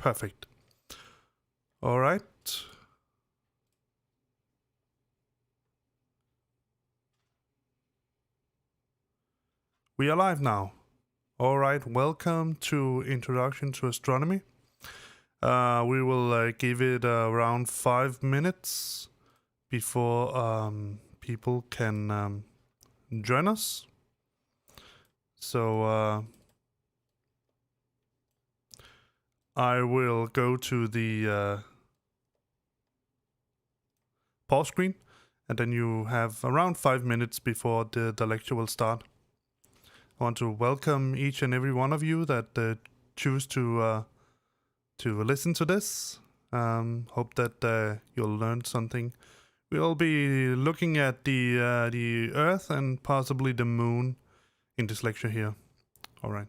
Perfect. All right. We are live now. All right. Welcome to Introduction to Astronomy. We will give it around 5 minutes before people can join us. So I will go to the pause screen, and then you have around 5 minutes before the lecture will start. I want to welcome each and every one of you that choose to listen to this. Hope that you'll learn something. We'll be looking at the Earth and possibly the Moon in this lecture here. All right.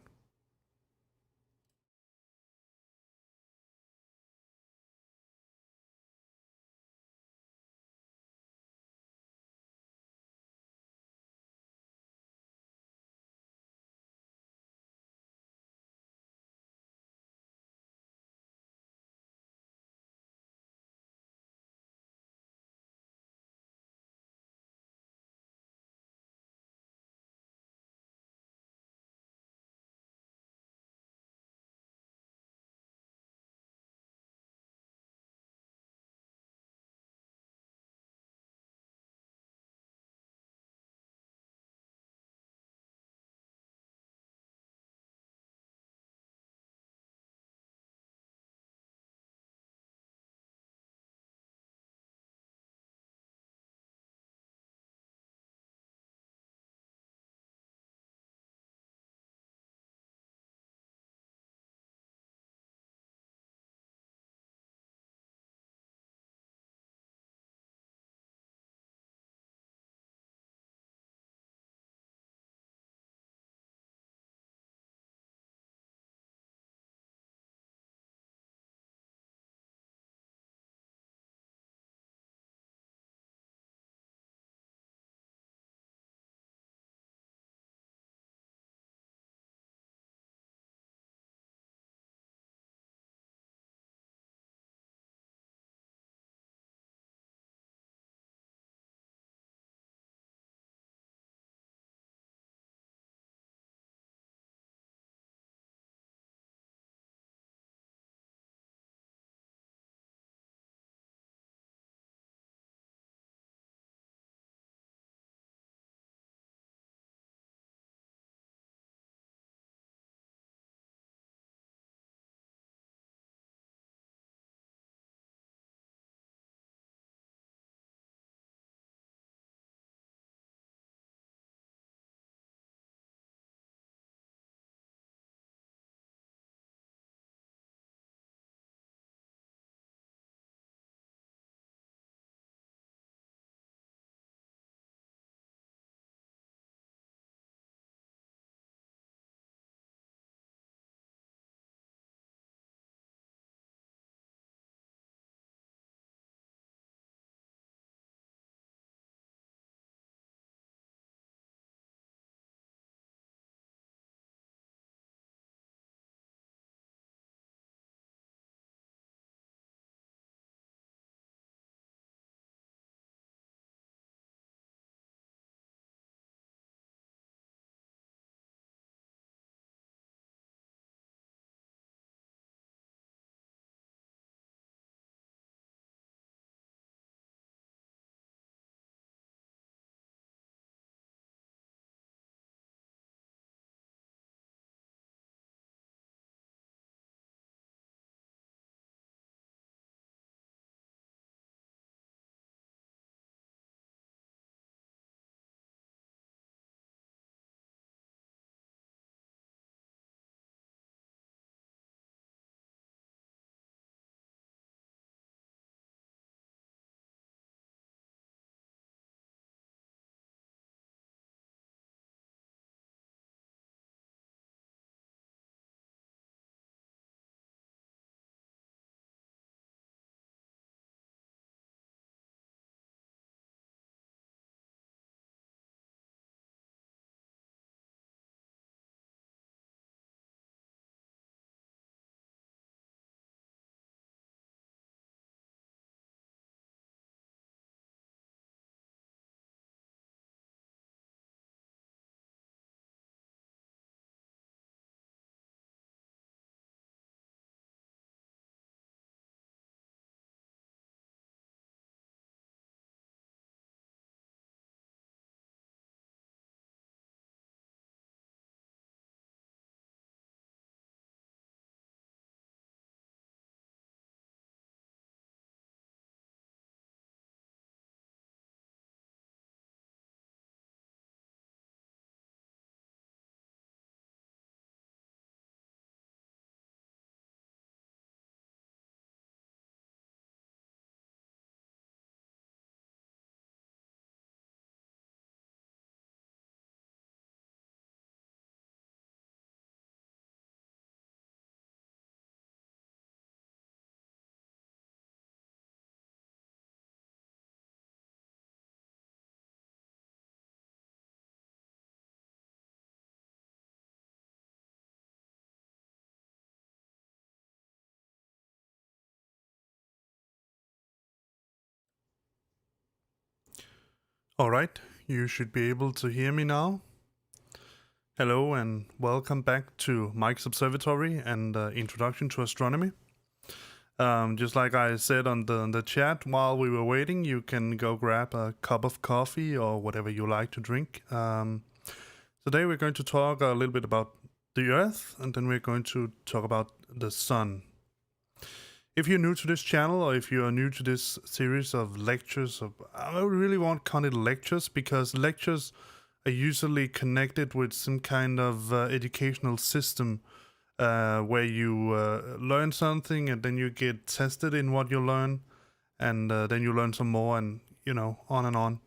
All right, you should be able to hear me now. Hello and welcome back to Mike's Observatory and Introduction to Astronomy. Just like I said on the chat while we were waiting, you can go grab a cup of coffee or whatever you like to drink. Today we're going to talk a little bit about the Earth, and then we're going to talk about the Sun. If you're new to this channel, or if you are new to this series of lectures, I really won't call it lectures, because lectures are usually connected with some kind of educational system where you learn something and then you get tested in what you learn, and then you learn some more, and on and on.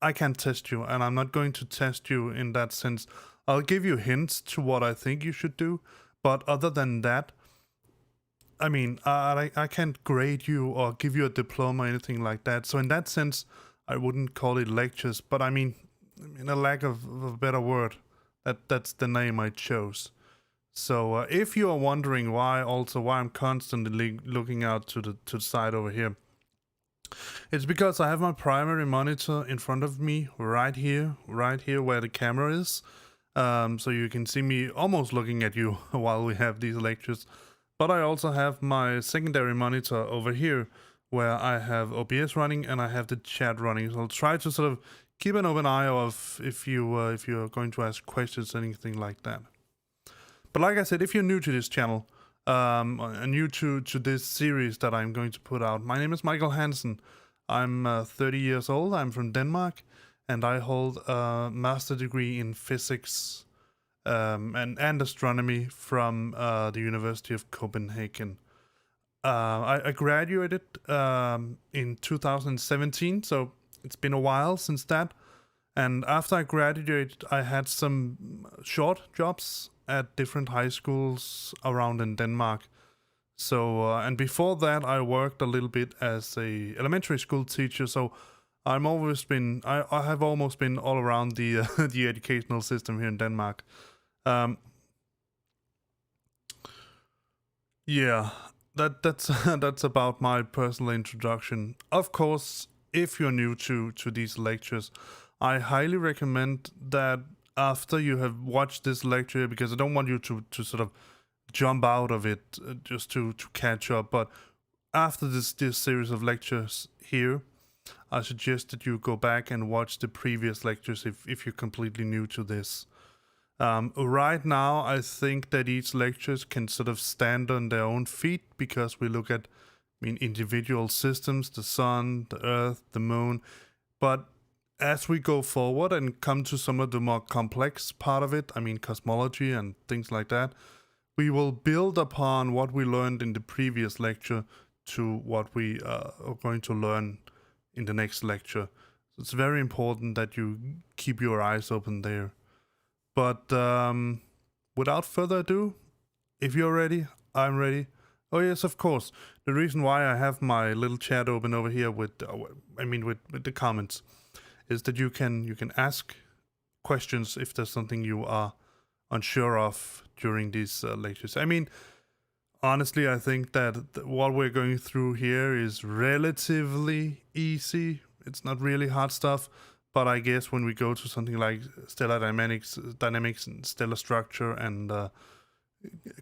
I can't test you, and I'm not going to test you in that sense. I'll give you hints to what I think you should do, but other than that, I mean, I can't grade you or give you a diploma or anything like that. So in that sense, I wouldn't call it lectures. But I mean, in a lack of a better word, that's the name I chose. So if you are wondering why I'm constantly looking out to the side over here, it's because I have my primary monitor in front of me right here where the camera is. So you can see me almost looking at you while we have these lectures. But I also have my secondary monitor over here where I have OBS running and I have the chat running. So I'll try to sort of keep an open eye of if you're going to ask questions or anything like that. But like I said, if you're new to this channel, new to this series that I'm going to put out, my name is Michael Hansen. I'm 30 years old. I'm from Denmark, and I hold a master degree in physics and astronomy from the University of Copenhagen. I graduated in 2017, so it's been a while since that. And after I graduated, I had some short jobs at different high schools around in Denmark. So, and before that, I worked a little bit as a elementary school teacher. So I have almost been all around the the educational system here in Denmark. Yeah, that's that's about my personal introduction. Of course, if you're new to these lectures, I highly recommend that after you have watched this lecture, because I don't want you to sort of jump out of it just to catch up, but after this series of lectures here, I suggest that you go back and watch the previous lectures if you're completely new to this. Right now, I think that each lecture can sort of stand on their own feet, because we look at, individual systems, the sun, the earth, the moon. But as we go forward and come to some of the more complex part of it, cosmology and things like that, we will build upon what we learned in the previous lecture to what we are going to learn in the next lecture. So it's very important that you keep your eyes open there. But without further ado, if you're ready, I'm ready. Oh yes, of course. The reason why I have my little chat open over here with the comments is that you can ask questions if there's something you are unsure of during these lectures. Honestly, I think that what we're going through here is relatively easy. It's not really hard stuff. But I guess when we go to something like stellar dynamics and stellar structure and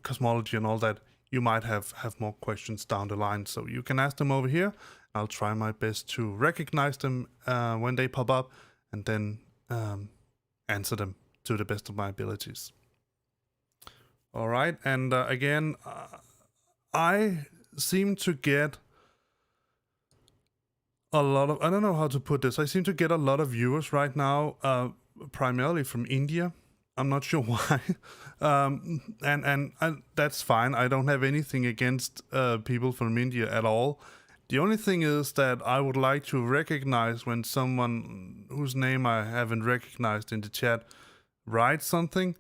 cosmology and all that, you might have more questions down the line. So you can ask them over here. I'll try my best to recognize them when they pop up, and then answer them to the best of my abilities. All right, and again, I seem to get a lot of, I don't know how to put this. I seem to get a lot of viewers right now, primarily from India. I'm not sure why. And that's fine. I don't have anything against people from India at all. The only thing is that I would like to recognize when someone whose name I haven't recognized in the chat writes something.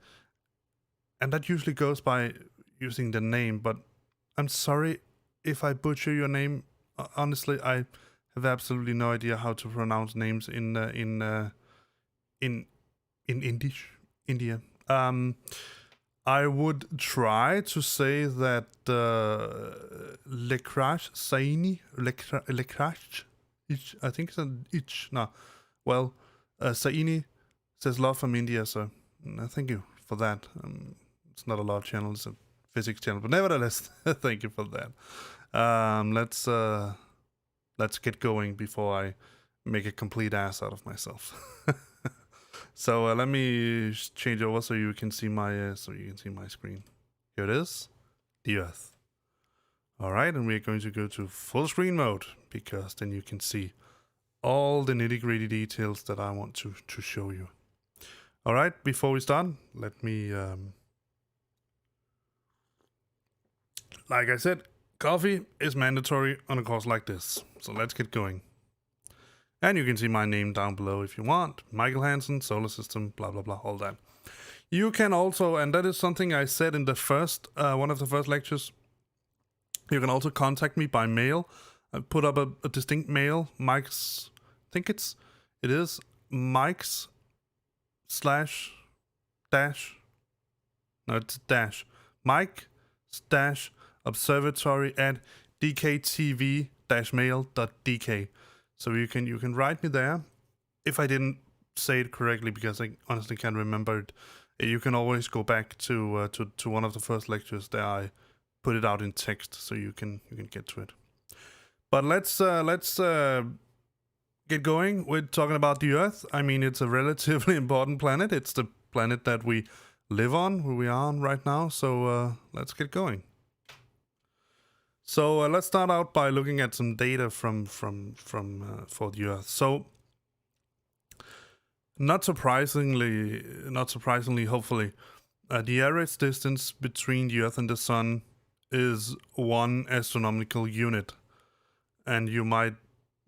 And that usually goes by using the name. But I'm sorry if I butcher your name. Honestly, I have absolutely no idea how to pronounce names in India. I would try to say that Lekraj Saini, Lekraj, I think it's an ich. No, Well, Saini says love from India, so thank you for that. It's not a love channel, it's a physics channel, but nevertheless, thank you for that. Let's get going before I make a complete ass out of myself. So let me change over so you can see my screen. Here it is, the Earth. All right, and we're going to go to full screen mode because then you can see all the nitty-gritty details that I want to show you. All right, before we start, let me, like I said, coffee is mandatory on a course like this. So let's get going. And you can see my name down below if you want. Michael Hansen, solar system, blah, blah, blah, all that. You can also, and that is something I said in the first, one of the first lectures, you can also contact me by mail. I put up a distinct mail, Mike's, I think it is Mike's slash dash, no, it's dash, Mike dash observatory at dktv-mail.dk. So you can write me there. If I didn't say it correctly, because I honestly can't remember it, you can always go back to one of the first lectures there. I put it out in text, so you can get to it. But let's get going with talking about the Earth. I mean, it's a relatively important planet. It's the planet that we live on, where we are on right now. So let's get going. So let's start out by looking at some data for the Earth. So not surprisingly, hopefully, the average distance between the Earth and the Sun is 1 astronomical unit. And you might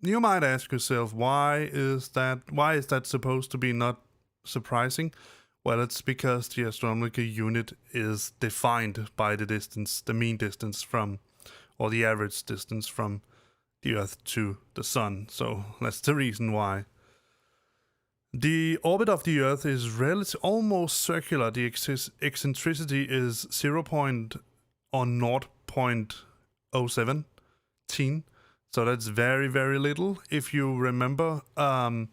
ask yourself, why is that supposed to be not surprising? Well, it's because the astronomical unit is defined by the distance, the mean distance from, or the average distance from the Earth to the Sun. So that's the reason why. The orbit of the Earth is almost circular. The eccentricity is 0.07. So that's very, very little. If you remember, a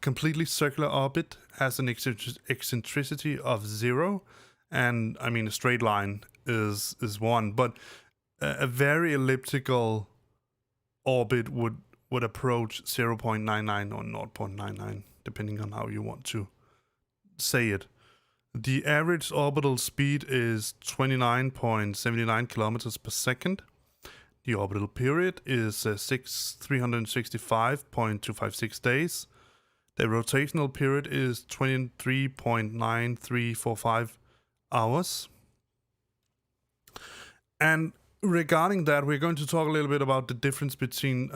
completely circular orbit has an eccentricity of 0. And I mean, a straight line is 1. But a very elliptical orbit would approach 0.99 or 0.99, depending on how you want to say it. The average orbital speed is 29.79 kilometers per second. The orbital period is 365.256 days. The rotational period is 23.9345 hours. And regarding that, we're going to talk a little bit about the difference between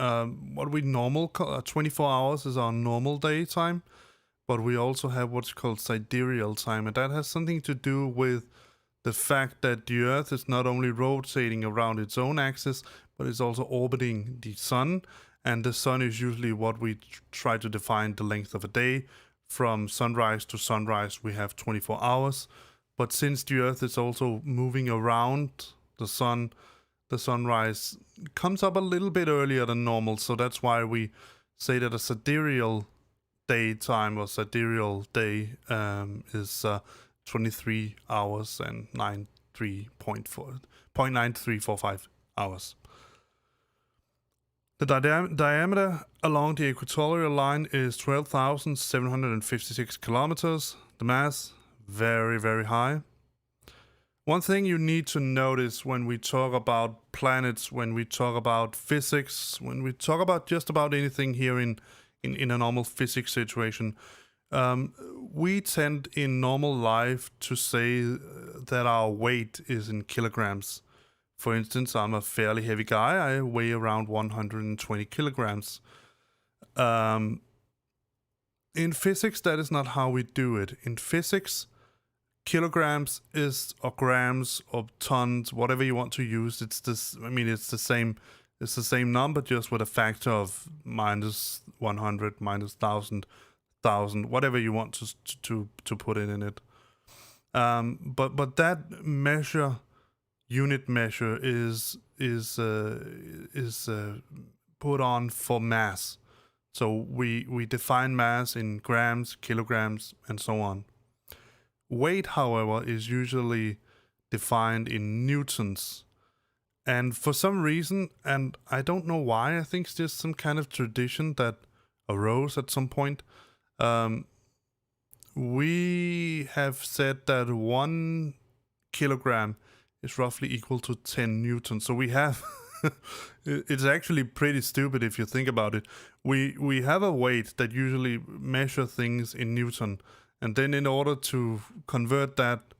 what we normal call 24 hours is our normal daytime, but we also have what's called sidereal time, and that has something to do with the fact that the Earth is not only rotating around its own axis, but it's also orbiting the Sun, and the Sun is usually what we try to define the length of a day. From sunrise to sunrise, we have 24 hours, but since the Earth is also moving around the Sun, the sunrise comes up a little bit earlier than normal, so that's why we say that a sidereal daytime or sidereal day is 23 hours and 0.9345 hours. The diameter along the equatorial line is 12,756 kilometers. The mass, very, very high. One thing you need to notice when we talk about planets, when we talk about physics, when we talk about just about anything here in a normal physics situation, we tend in normal life to say that our weight is in kilograms. For instance, I'm a fairly heavy guy. I weigh around 120 kilograms. In physics, that is not how we do it. In physics, kilograms is, or grams, or tons, whatever you want to use. It's this. I mean, it's the same. It's the same number, just with a factor of minus 100, minus 1,000, whatever you want to put in it. But that unit measure is put on for mass. So we define mass in grams, kilograms, and so on. Weight, however, is usually defined in newtons. And for some reason, and I don't know why, I think it's just some kind of tradition that arose at some point. We have said that 1 kilogram is roughly equal to 10 newtons. So we have, it's actually pretty stupid if you think about it. We have a weight that usually measure things in newton. And then in order to convert that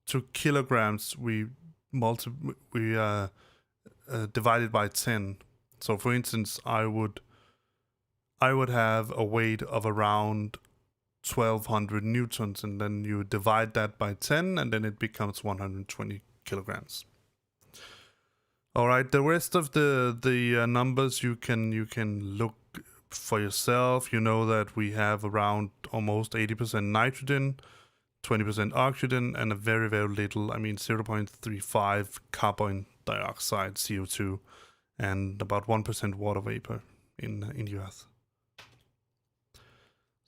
to kilograms, we divide it by 10. So for instance, I would have a weight of around 1200 newtons, and then you divide that by 10, and then it becomes 120 kilograms. All right, the rest of the numbers you can look for yourself. You know that we have around almost 80% nitrogen, 20% oxygen, and a very, very little, 0.35 carbon dioxide, CO2, and about 1% water vapor in the Earth.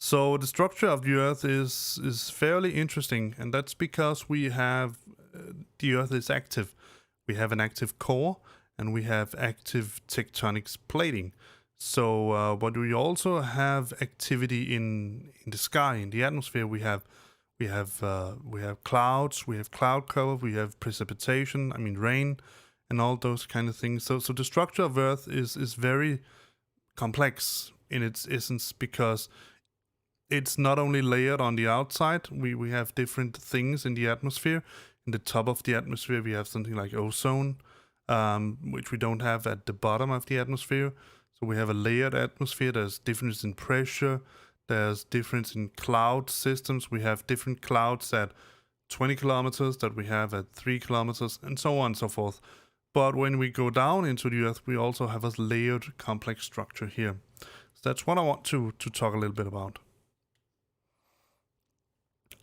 So the structure of the Earth is fairly interesting, and that's because we have the Earth is active. We have an active core, and we have active tectonic plating. So, but we also have activity in the sky, in the atmosphere. We have clouds, we have cloud cover, we have precipitation, rain, and all those kind of things. So the structure of Earth is very complex in its essence, because it's not only layered on the outside. We have different things in the atmosphere. In the top of the atmosphere, we have something like ozone, which we don't have at the bottom of the atmosphere. So we have a layered atmosphere. There's difference in pressure. There's difference in cloud systems. We have different clouds at 20 kilometers that we have at 3 kilometers, and so on and so forth. But when we go down into the Earth, we also have a layered complex structure here. So that's what I want to talk a little bit about,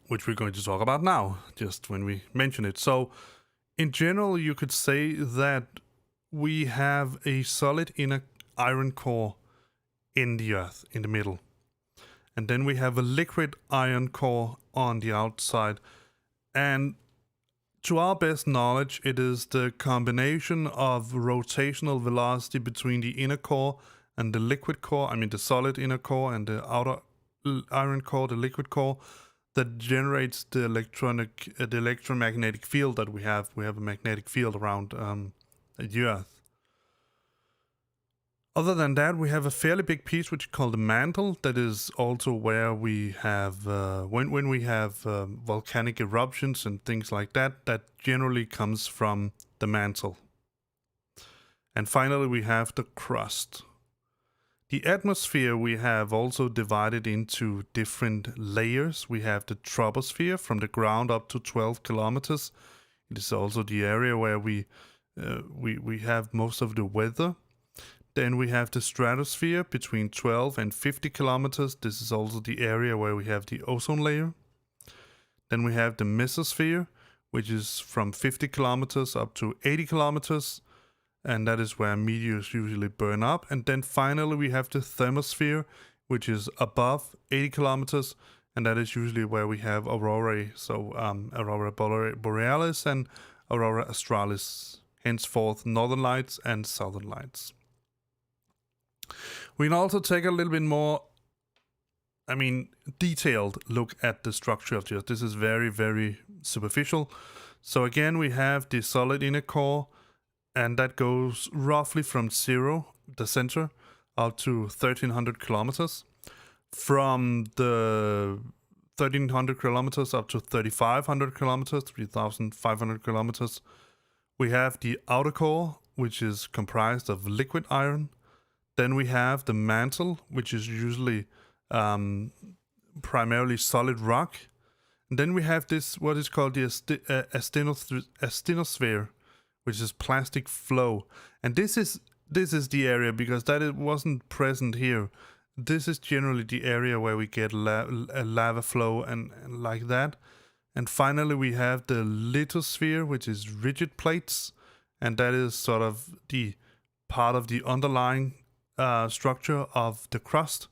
which we're going to talk about now, just when we mention it. So in general, you could say that we have a solid inner iron core in the Earth, in the middle. And then we have a liquid iron core on the outside. And to our best knowledge, it is the combination of rotational velocity between the inner core and the liquid core, the solid inner core, and the outer iron core, the liquid core, that generates the electromagnetic field that we have. We have a magnetic field around the Earth. Other than that, we have a fairly big piece which is called the mantle. That is also where we have, when we have volcanic eruptions and things like that, that generally comes from the mantle. And finally, we have the crust. The atmosphere we have also divided into different layers. We have the troposphere from the ground up to 12 kilometers. It is also the area where we have most of the weather. Then we have the stratosphere between 12 and 50 kilometers. This is also the area where we have the ozone layer. Then we have the mesosphere, which is from 50 kilometers up to 80 kilometers. And that is where meteors usually burn up. And then finally we have the thermosphere, which is above 80 kilometers. And that is usually where we have aurorae. So aurora borealis and aurora australis. Henceforth, northern lights and southern lights. We can also take a little bit more, detailed look at the structure of the Earth. This is very, very superficial. So again, we have the solid inner core, and that goes roughly from 0, the center, up to 1,300 kilometers. From the 1,300 kilometers up to 3,500 kilometers, 3,500 kilometers, we have the outer core, which is comprised of liquid iron. Then we have the mantle, which is usually primarily solid rock. And then we have this, what is called the asthenosphere, which is plastic flow. And this is the area, because it wasn't present here. This is generally the area where we get lava flow and like that. And finally, we have the lithosphere, which is rigid plates. And that is sort of the part of the underlying structure of the crust,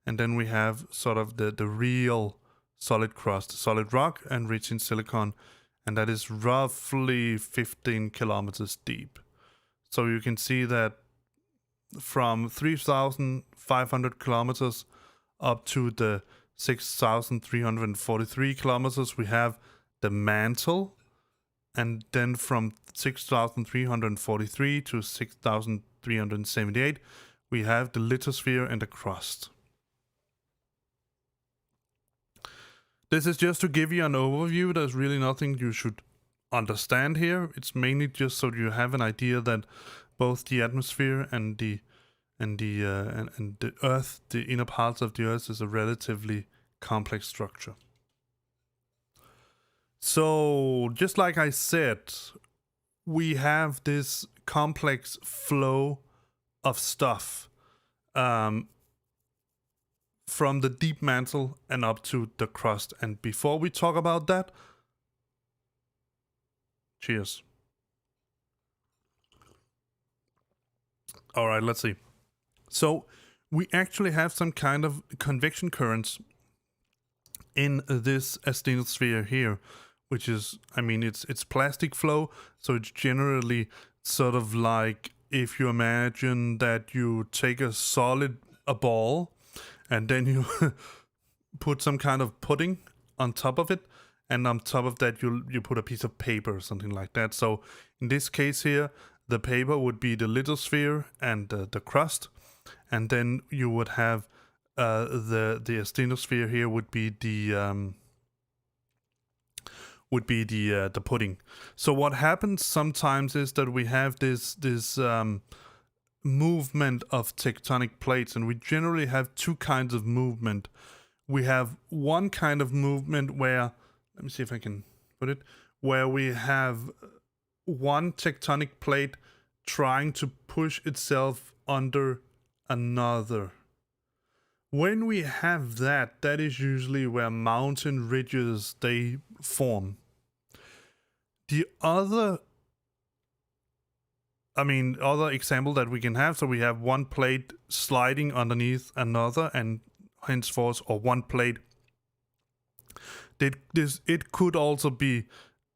and then we have sort of the real solid crust, solid rock and rich in silicon, and that is roughly 15 kilometers deep. So you can see that from 3,500 kilometers up to the 6,343 kilometers, we have the mantle, and then from 6,343 to 6,378, we have the lithosphere and the crust. This is just to give you an overview. There's really nothing you should understand here. It's mainly just so you have an idea that both the atmosphere and the Earth, the inner parts of the Earth, is a relatively complex structure. So, just like I said, we have this complex flow of stuff from the deep mantle and up to the crust. And before we talk about that, cheers. All right, let's see. So we actually have some kind of convection currents in this asthenosphere here, which is, I mean, it's plastic flow, so it's generally sort of like if you imagine that you take a ball, and then you put some kind of pudding on top of it, and on top of that you put a piece of paper or something like that. So in this case here, the paper would be the lithosphere and the crust, and then you would have the asthenosphere here would be the pudding. So what happens sometimes is that we have this movement of tectonic plates, and we generally have two kinds of movement. We have one kind of movement where, let me see if I can put it, where we have one tectonic plate trying to push itself under another. When we have that is usually where mountain ridges they form. The other example that we can have, so we have one plate sliding underneath another, and henceforth, or one plate. It could also be,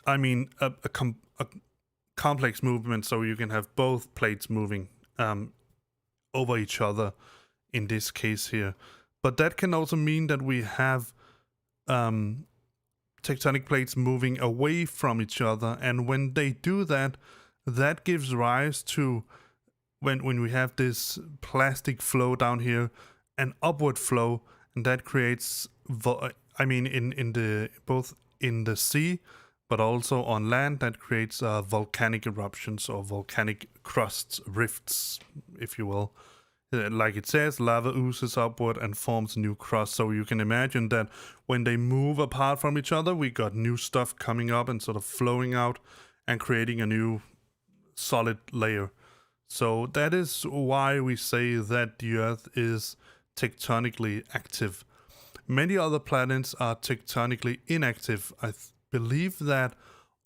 I mean, a complex movement, so you can have both plates moving over each other in this case here. But that can also mean that we have tectonic plates moving away from each other, and when they do that, that gives rise to, when we have this plastic flow down here, an upward flow, and that creates, both in the sea, but also on land, that creates volcanic eruptions or volcanic crusts, rifts, if you will. Like it says, lava oozes upward and forms new crust. So you can imagine that when they move apart from each other, we got new stuff coming up and sort of flowing out and creating a new solid layer. So that is why we say that the Earth is tectonically active. Many other planets are tectonically inactive. I believe that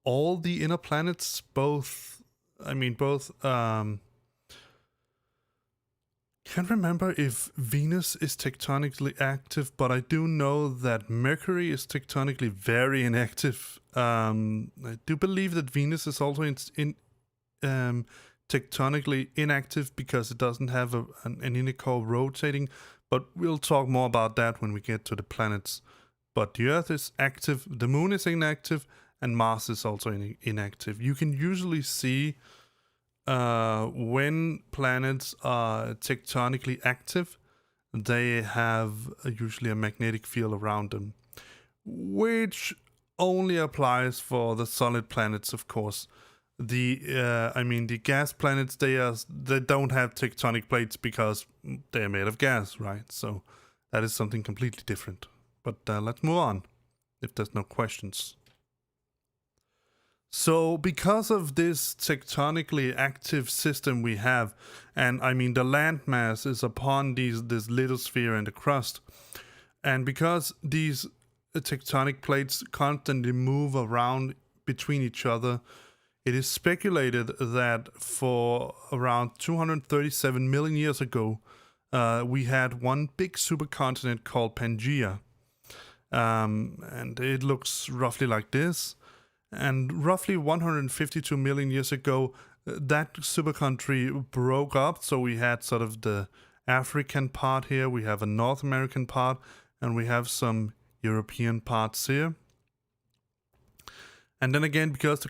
all the inner planets, can't remember if Venus is tectonically active, but I do know that Mercury is tectonically very inactive. I do believe that Venus is also tectonically inactive because it doesn't have an inner core rotating, but we'll talk more about that when we get to the planets. But the Earth is active, the Moon is inactive, and Mars is also inactive. You can usually see when planets are tectonically active, they have usually a magnetic field around them, which only applies for the solid planets, of course. The gas planets, they don't have tectonic plates because they're made of gas, right? So that is something completely different. But let's move on, if there's no questions. So because of this tectonically active system we have, and I mean the landmass is upon this lithosphere and the crust, and because these tectonic plates constantly move around between each other, it is speculated that for around 237 million years ago, we had one big supercontinent called Pangea. And it looks roughly like this. And roughly 152 million years ago, that supercountry broke up. So we had sort of the African part here, we have a North American part, and we have some European parts here. And then again, because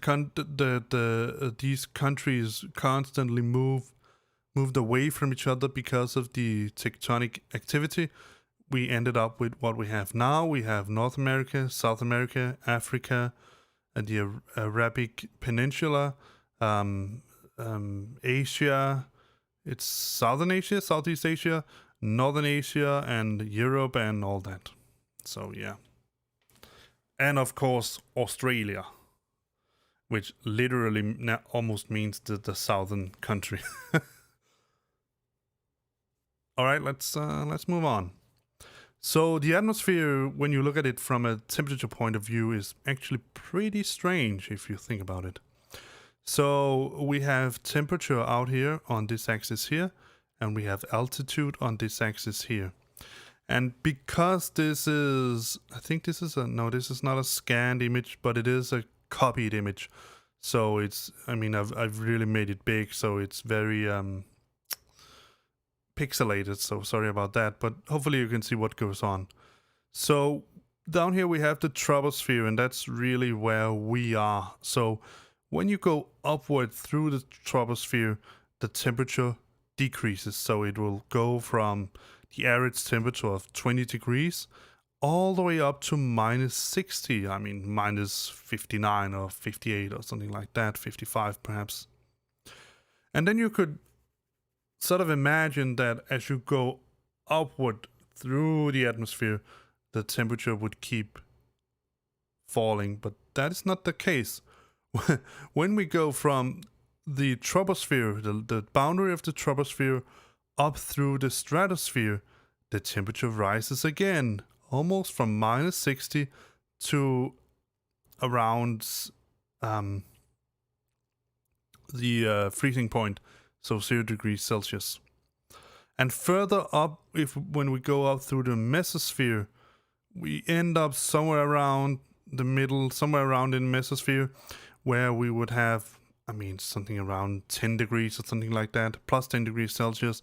these countries constantly moved away from each other because of the tectonic activity, we ended up with what we have now. We have North America, South America, Africa, and the Arabic Peninsula, Asia. It's Southern Asia, Southeast Asia, Northern Asia, and Europe, and all that. So yeah. And of course, Australia, which literally almost means the southern country. All right, let's move on. So the atmosphere, when you look at it from a temperature point of view, is actually pretty strange if you think about it. So we have temperature out here on this axis here, and we have altitude on this axis here. And because this is, I think this is this is not a scanned image, but it is a copied image. So it's, I mean, I've really made it big, so it's very pixelated, so sorry about that, but hopefully you can see what goes on. So down here we have the troposphere, and that's really where we are. So when you go upward through the troposphere, the temperature decreases. So it will go from the average temperature of 20 degrees all the way up to minus 60. I mean, minus 59 or 58 or something like that, 55 perhaps. And then you could sort of imagine that as you go upward through the atmosphere, the temperature would keep falling, but that is not the case. When we go from the troposphere, the boundary of the troposphere, up through the stratosphere, the temperature rises again, almost from minus 60 to around the freezing point, so 0 degrees Celsius. And further up, when we go up through the mesosphere, we end up somewhere around the middle, somewhere around in the mesosphere, where we would have, I mean, something around 10 degrees or something like that, plus 10 degrees Celsius.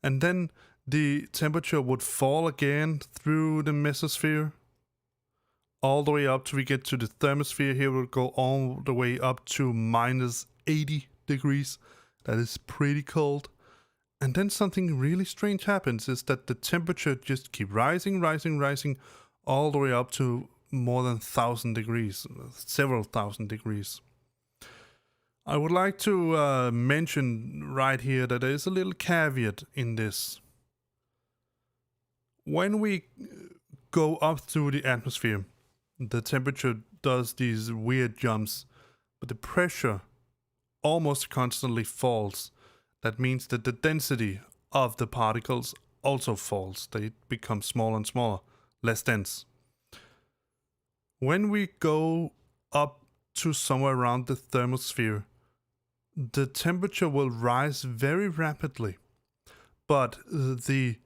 And then the temperature would fall again through the mesosphere, all the way up till we get to the thermosphere. Here we'll go all the way up to minus 80 degrees. That is pretty cold. And then something really strange happens, is that the temperature just keeps rising, all the way up to more than 1,000 degrees, several thousand degrees. I would like to mention right here that there is a little caveat in this. When we go up through the atmosphere, the temperature does these weird jumps, but the pressure almost constantly falls. That means that the density of the particles also falls. They become smaller and smaller, less dense. When we go up to somewhere around the thermosphere, the temperature will rise very rapidly, but the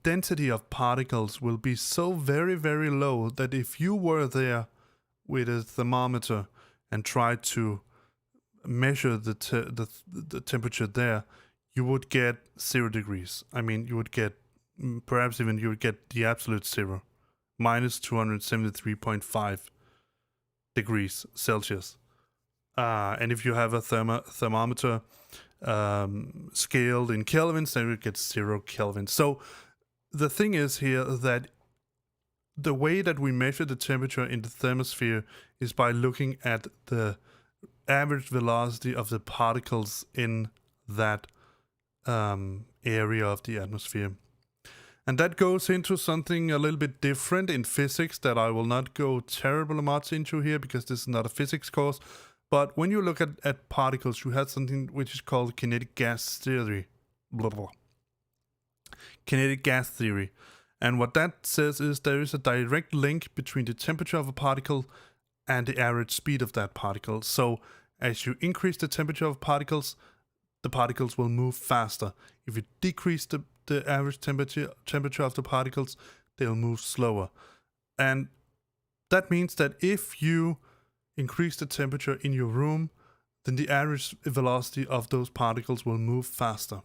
density of particles will be so very, very low that if you were there with a thermometer and tried to measure the temperature there, you would get 0 degrees. I mean, you would get, perhaps even you would get the absolute zero, minus 273.5 degrees Celsius. And if you have a thermometer scaled in kelvins, then you get 0 Kelvin. So the thing is here that the way that we measure the temperature in the thermosphere is by looking at the average velocity of the particles in that area of the atmosphere. And that goes into something a little bit different in physics that I will not go terribly much into here because this is not a physics course. But when you look at particles, you have something which is called kinetic gas theory. Blah, blah. Kinetic gas theory. And what that says is there is a direct link between the temperature of a particle and the average speed of that particle. So as you increase the temperature of particles, the particles will move faster. If you decrease the average temperature of the particles, they'll move slower. And that means that if you increase the temperature in your room, then the average velocity of those particles will move faster.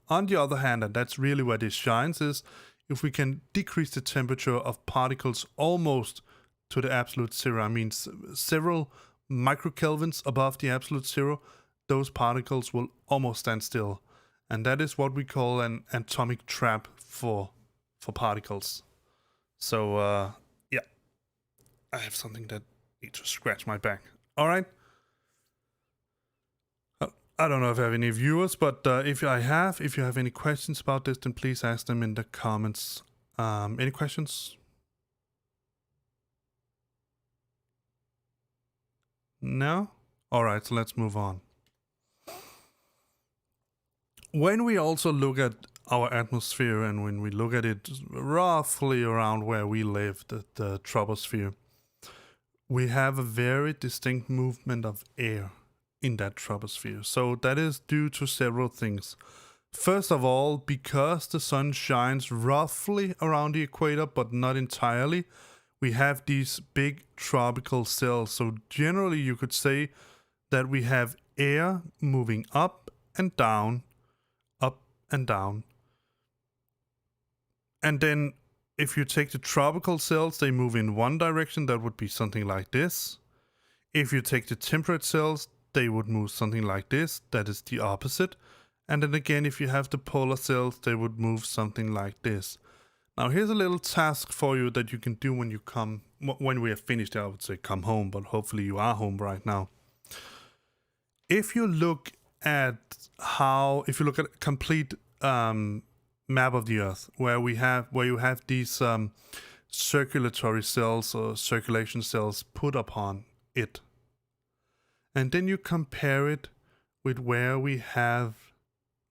On the other hand, and that's really where this shines, is if we can decrease the temperature of particles almost to the absolute zero, I mean several microkelvins above the absolute zero, those particles will almost stand still. And that is what we call an atomic trap for particles. So, yeah, I have something that needs to scratch my back. All right. I don't know if I have any viewers, but if you have any questions about this, then please ask them in the comments. Any questions? No? All right, so let's move on. When we also look at our atmosphere and when we look at it roughly around where we live, the troposphere, we have a very distinct movement of air in that troposphere. So that is due to several things. First of all, because the sun shines roughly around the equator, but not entirely, we have these big tropical cells. So generally you could say that we have air moving up and down, up and down. And then if you take the tropical cells, they move in one direction. That would be something like this. If you take the temperate cells, they would move something like this. That is the opposite. And then again, if you have the polar cells, they would move something like this. Now here's a little task for you that you can do when we have finished. I would say come home, but hopefully you are home right now. If you look at a complete map of the Earth, where you have these circulatory cells or circulation cells put upon it, and then you compare it with where we have,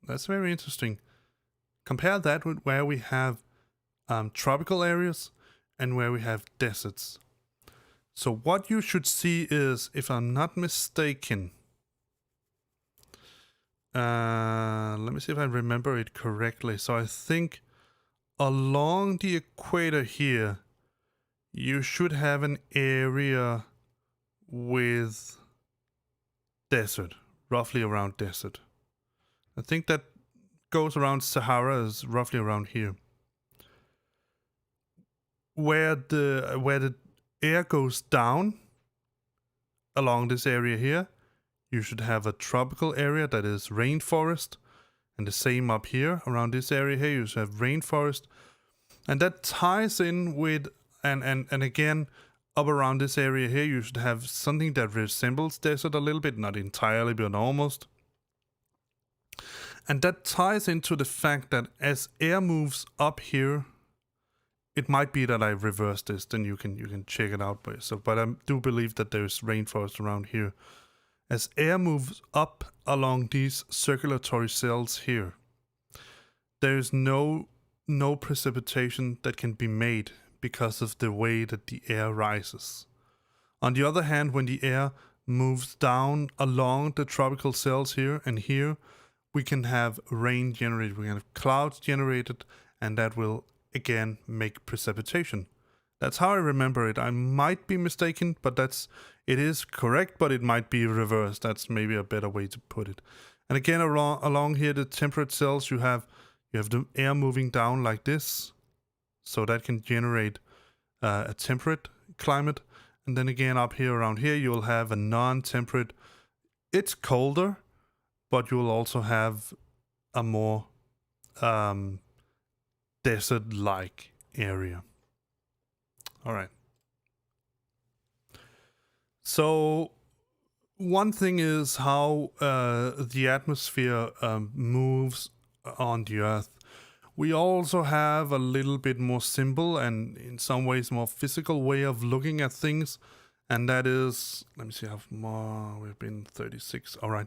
that's very interesting. Compare that with where we have tropical areas and where we have deserts. So what you should see is, if I'm not mistaken, let me see if I remember it correctly. So I think along the equator here, you should have an area with desert, roughly around desert. I think that goes around Sahara, is roughly around here. Where the air goes down along this area here, you should have a tropical area that is rainforest, and the same up here around this area here, you should have rainforest, and that ties in with and again up around this area here, you should have something that resembles desert a little bit, not entirely, but almost. And that ties into the fact that as air moves up here, it might be that I reverse this, then you can check it out by yourself. But I do believe that there's rainforest around here. As air moves up along these circulatory cells here, there's no precipitation that can be made because of the way that the air rises. On the other hand, when the air moves down along the tropical cells here and here, we can have rain generated, we can have clouds generated, and that will again make precipitation. That's how I remember it. I might be mistaken, but it is correct, but it might be reversed. That's maybe a better way to put it. And again, along here, the temperate cells, you have the air moving down like this, so that can generate a temperate climate. And then again, up here, around here, you'll have a non-temperate. It's colder, but you'll also have a more desert-like area. All right. So one thing is how the atmosphere moves on the Earth. We also have a little bit more simple and in some ways more physical way of looking at things. And that is, let me see how more, we've been 36. All right.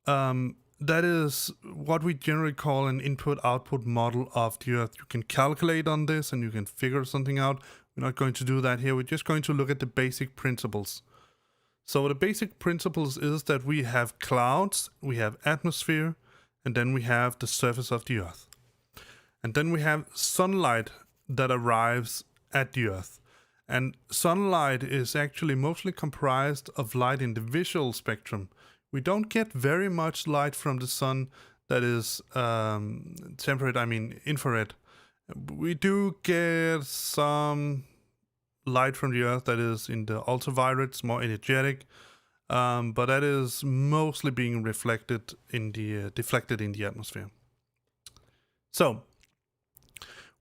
That is what we generally call an input-output model of the Earth. You can calculate on this and you can figure something out. We're not going to do that here. We're just going to look at the basic principles. So the basic principles is that we have clouds, we have atmosphere, and then we have the surface of the Earth. And then we have sunlight that arrives at the Earth. And sunlight is actually mostly comprised of light in the visual spectrum. We don't get very much light from the sun that is infrared. We do get some light from the Earth that is in the ultraviolets, more energetic, but that is mostly being deflected in the atmosphere. So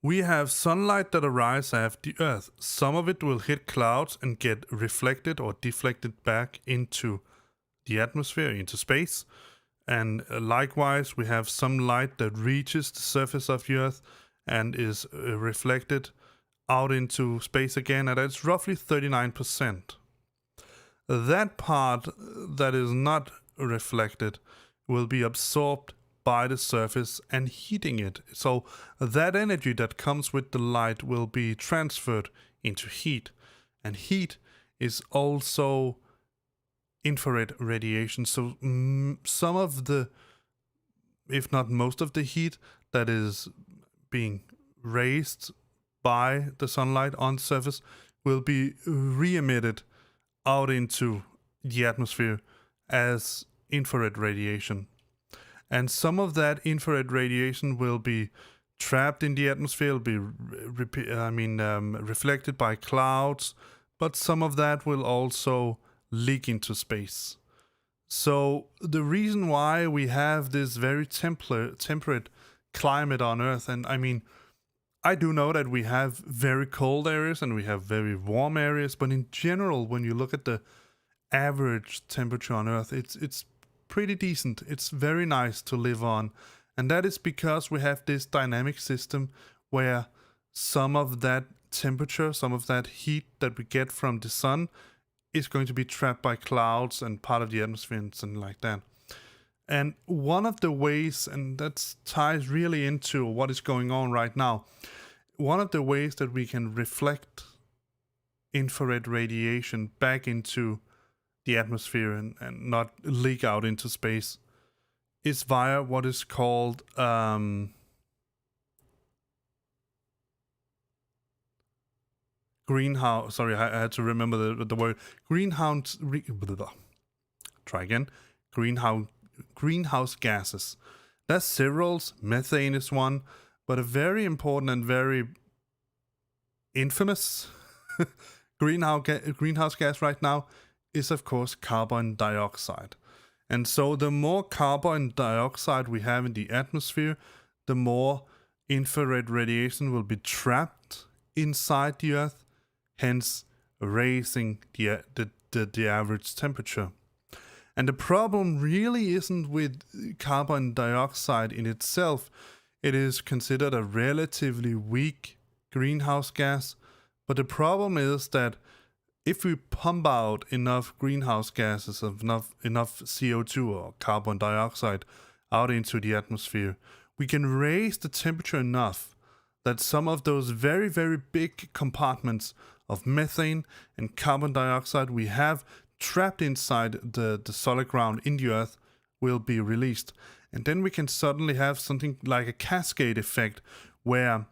we have sunlight that arrives at the Earth. Some of it will hit clouds and get reflected or deflected back into the atmosphere, into space. And likewise, we have some light that reaches the surface of the Earth and is reflected out into space again, and that's roughly 39%. That part that is not reflected will be absorbed by the surface and heating it. So that energy that comes with the light will be transferred into heat. And heat is also infrared radiation. So some of the, if not most of the heat that is being raised by the sunlight on the surface will be re-emitted out into the atmosphere as infrared radiation. And some of that infrared radiation will be trapped in the atmosphere, will be reflected by clouds, but some of that will also leak into space. So the reason why we have this very temperate climate on Earth, and I do know that we have very cold areas and we have very warm areas, but in general, when you look at the average temperature on Earth, it's pretty decent. It's very nice to live on. And that is because we have this dynamic system where some of that temperature, some of that heat that we get from the sun is going to be trapped by clouds and part of the atmosphere and something like that. And one of the ways, and that ties really into what is going on right now, one of the ways that we can reflect infrared radiation back into the atmosphere and not leak out into space is via what is called greenhouse. Sorry, I had to remember the word greenhouse. Try again. Greenhouse gases. That's several. Methane is one, but a very important and very infamous greenhouse gas right now is, of course, carbon dioxide. And so the more carbon dioxide we have in the atmosphere, the more infrared radiation will be trapped inside the Earth, hence raising the average temperature. And the problem really isn't with carbon dioxide in itself. It is considered a relatively weak greenhouse gas, but the problem is that if we pump out enough greenhouse gases, enough CO2 or carbon dioxide out into the atmosphere, we can raise the temperature enough that some of those very, very big compartments of methane and carbon dioxide we have trapped inside the solid ground in the Earth will be released. And then we can suddenly have something like a cascade effect where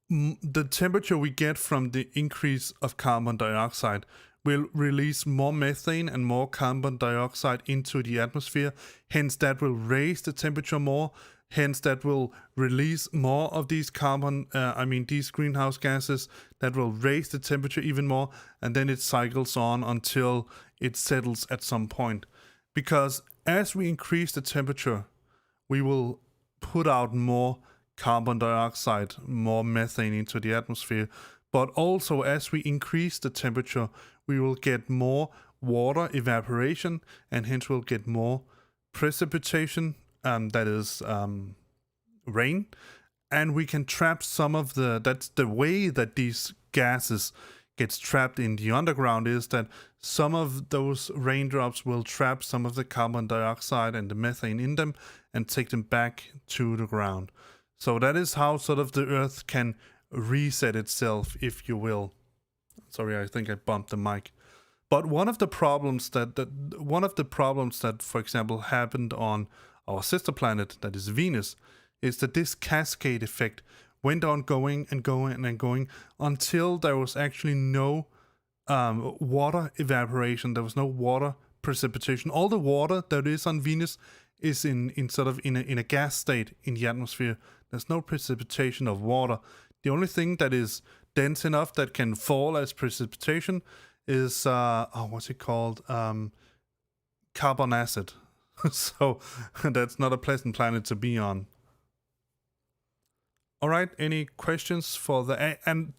the temperature we get from the increase of carbon dioxide will release more methane and more carbon dioxide into the atmosphere. Hence, that will raise the temperature more. Hence, that will release more of these these greenhouse gases that will raise the temperature even more. And then it cycles on until it settles at some point. Because as we increase the temperature, we will put out more carbon dioxide, more methane into the atmosphere. But also, as we increase the temperature, we will get more water evaporation, and hence we'll get more precipitation, that is rain. And we can trap some of that's the way that these gases gets trapped in the underground, is that some of those raindrops will trap some of the carbon dioxide and the methane in them and take them back to the ground. So that is how sort of the Earth can reset itself, if you will. Sorry, I think I bumped the mic. But one of the problems that, for example, happened on our sister planet, that is Venus, is that this cascade effect went on going and going and going until there was actually no water evaporation. There was no water precipitation. All the water that is on Venus is in a gas state in the atmosphere. There's no precipitation of water. The only thing that is dense enough that can fall as precipitation is what's it called? Carbon acid. So that's not a pleasant planet to be on. All right, any questions for the... And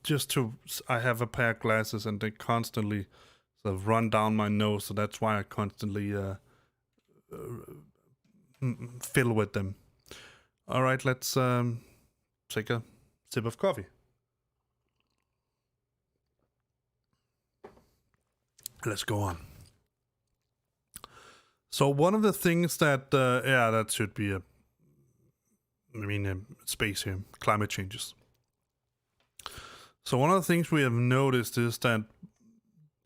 I have a pair of glasses and they constantly sort of run down my nose, so that's why I constantly fill with them. All right, let's take a sip of coffee. Let's go on. So one of the things that... that should be space here, climate changes. So one of the things we have noticed is that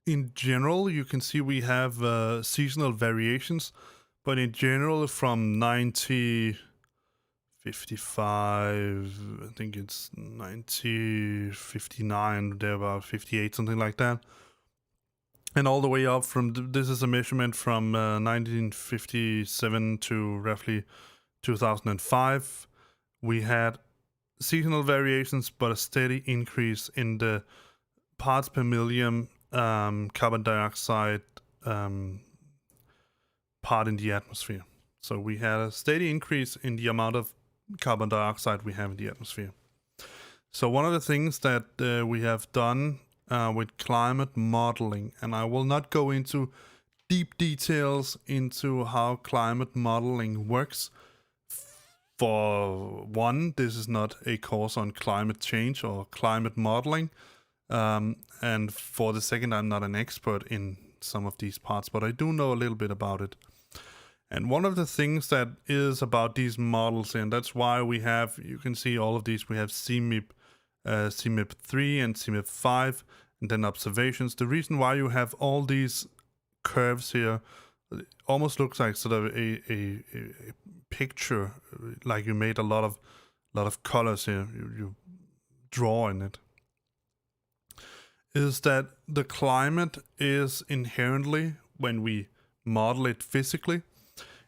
in general, you can see we have seasonal variations, but in general from 1955, I think it's 1959, there about 58, something like that. And all the way up from, this is a measurement from 1957 to roughly 2005. We had seasonal variations, but a steady increase in the parts per million carbon dioxide part in the atmosphere. So we had a steady increase in the amount of carbon dioxide we have in the atmosphere. So one of the things that we have done with climate modeling, and I will not go into deep details into how climate modeling works. For one, this is not a course on climate change or climate modeling. And for the second, I'm not an expert in some of these parts, but I do know a little bit about it. And one of the things that is about these models, and that's why we have, you can see all of these, we have CMIP 3 and CMIP 5, and then observations. The reason why you have all these curves here, it almost looks like sort of a picture, like you made a lot of colors here, you draw in it, is that the climate is inherently, when we model it physically,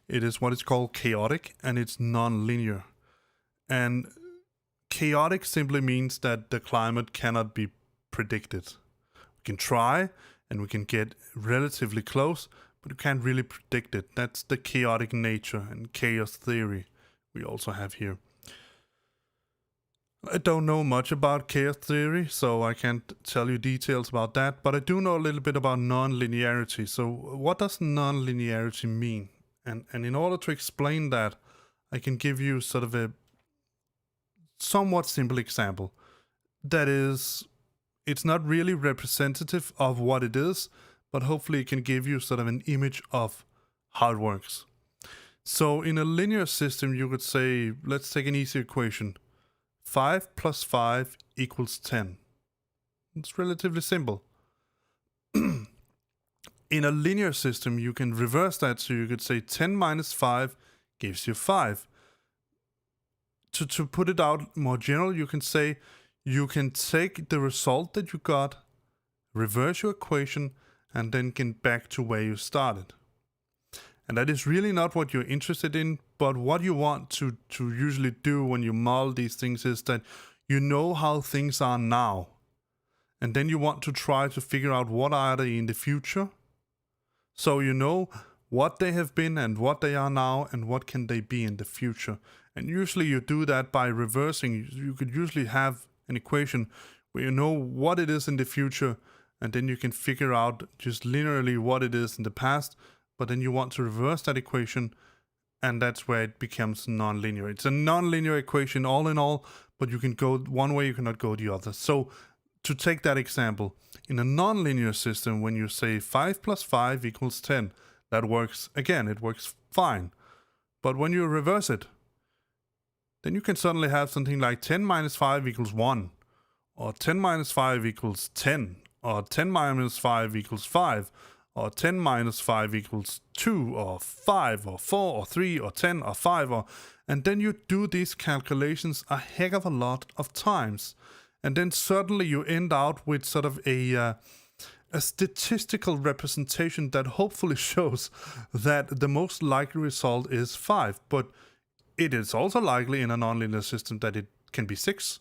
it is what is called chaotic, and it's non-linear. And chaotic simply means that the climate cannot be predicted. We can try, and we can get relatively close, but you can't really predict it. That's the chaotic nature and chaos theory we also have here. I don't know much about chaos theory, so I can't tell you details about that, but I do know a little bit about nonlinearity. So what does nonlinearity mean? And in order to explain that, I can give you sort of a somewhat simple example. That is, it's not really representative of what it is, but hopefully it can give you sort of an image of how it works. So in a linear system, you could say, let's take an easy equation. 5 plus 5 equals 10. It's relatively simple. In a linear system, you can reverse that, so you could say 10 minus 5 gives you 5. To put it out more general, you can say you can take the result that you got, reverse your equation, and then get back to where you started. And that is really not what you're interested in, but what you want to usually do when you model these things is that you know how things are now. And then you want to try to figure out what are they in the future. So you know what they have been and what they are now and what can they be in the future. And usually you do that by reversing. You could usually have an equation where you know what it is in the future, and then you can figure out just linearly what it is in the past, but then you want to reverse that equation, and that's where it becomes nonlinear. It's a nonlinear equation all in all, but you can go one way, you cannot go the other. So to take that example, in a nonlinear system, when you say 5 plus 5 equals 10, that works, again, it works fine. But when you reverse it, then you can suddenly have something like 10 minus 5 equals 1, or 10 minus 5 equals 10, or 10 minus 5 equals 5, or 10 minus 5 equals 2, or 5, or 4, or 3, or 10, or 5, and then you do these calculations a heck of a lot of times. And then suddenly you end out with sort of a statistical representation that hopefully shows that the most likely result is 5. But it is also likely in a nonlinear system that it can be 6,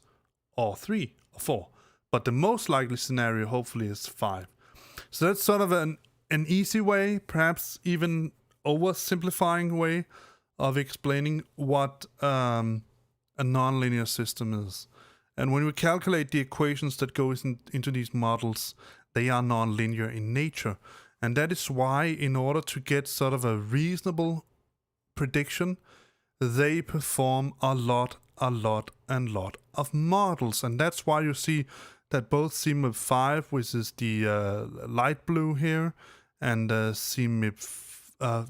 or 3, or 4. But the most likely scenario hopefully is 5. So that's sort of an easy way, perhaps even oversimplifying way of explaining what a nonlinear system is. And when we calculate the equations that go into these models, they are nonlinear in nature. And that is why, in order to get sort of a reasonable prediction, they perform a lot of models. And that's why you see that both CMIP 5, which is the light blue here, and CMIP,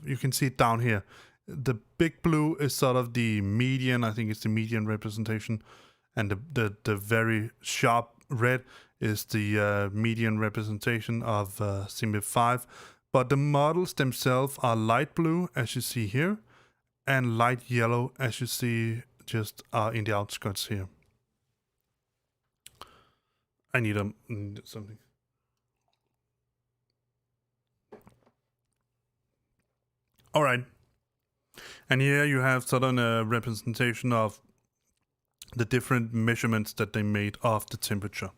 you can see it down here. The big blue is sort of the median, I think it's the median representation, and the very sharp red is the median representation of CMIP 5. But the models themselves are light blue, as you see here, and light yellow, as you see just in the outskirts here. I need something. All right. And here you have sort of a representation of the different measurements that they made of the temperature.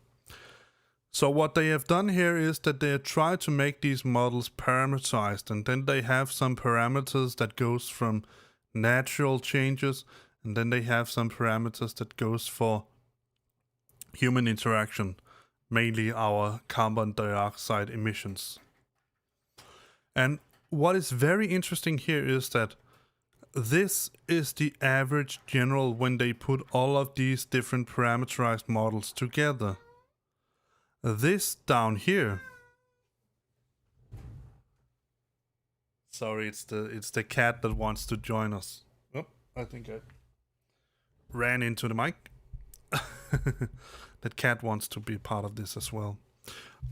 So what they have done here is that they try to make these models parameterized, and then they have some parameters that goes from natural changes, and then they have some parameters that goes for human interaction, mainly our carbon dioxide emissions. And what is very interesting here is that this is the average general when they put all of these different parameterized models together. This down here, sorry, it's the cat that wants to join us. Oh, I think I ran into the mic. That cat wants to be part of this as well.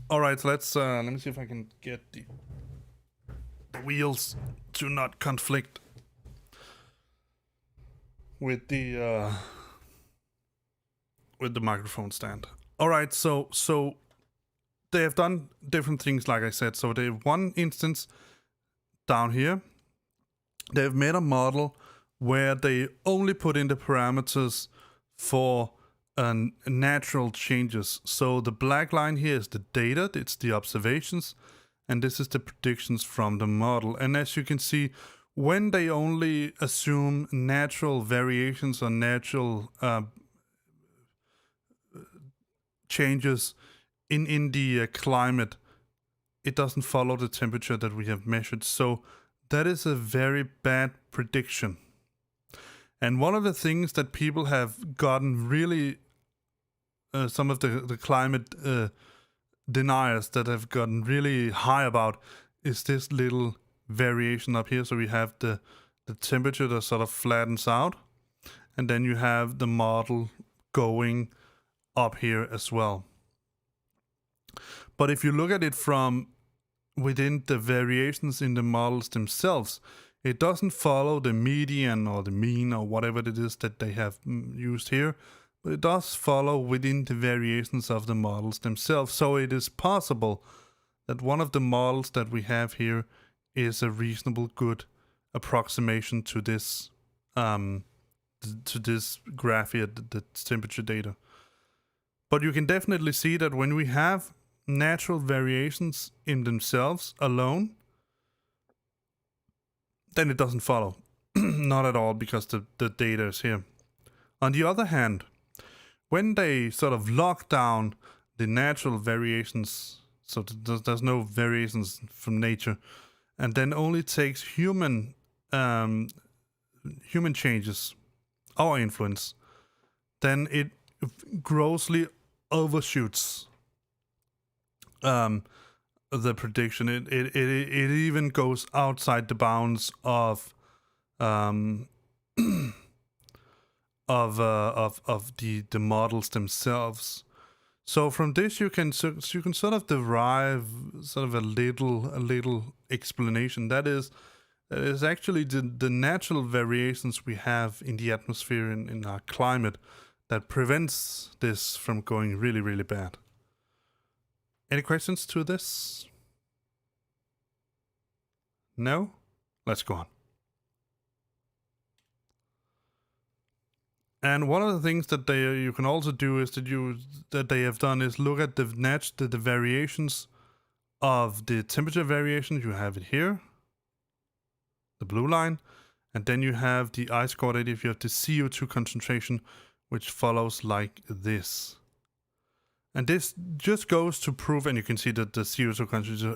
All right, so let me see if I can get the wheels to not conflict with the microphone stand. All right, so they have done different things, like I said. So they have one instance down here. They've made a model where they only put in the parameters for natural changes. So the black line here is the data, it's the observations, and this is the predictions from the model. And as you can see, when they only assume natural variations or natural changes in the climate, it doesn't follow the temperature that we have measured. So that is a very bad prediction. And one of the things that people have gotten really, some of the climate deniers that have gotten really high about, is this little variation up here. So we have the temperature that sort of flattens out, and then you have the model going up here as well. But if you look at it from within the variations in the models themselves, it doesn't follow the median or the mean or whatever it is that they have used here, but it does follow within the variations of the models themselves. So it is possible that one of the models that we have here is a reasonable good approximation to this graph here, the temperature data. But you can definitely see that when we have natural variations in themselves alone, then it doesn't follow. Not at all, because the data is here. On the other hand, when they sort of lock down the natural variations, so there's no variations from nature, and then only takes human changes, our influence, then it grossly overshoots the prediction. It even goes outside the bounds of the models themselves. So from this you can sort of derive sort of a little explanation. That is actually the natural variations we have in the atmosphere in our climate that prevents this from going really, really bad. Any questions to this? No? Let's go on. And one of the things that you can also do is that they have done is look at the variations of the temperature variations. You have it here, the blue line, and then you have the I-squared if you have the CO2 concentration, which follows like this. And this just goes to prove, and you can see that the CO2 concentration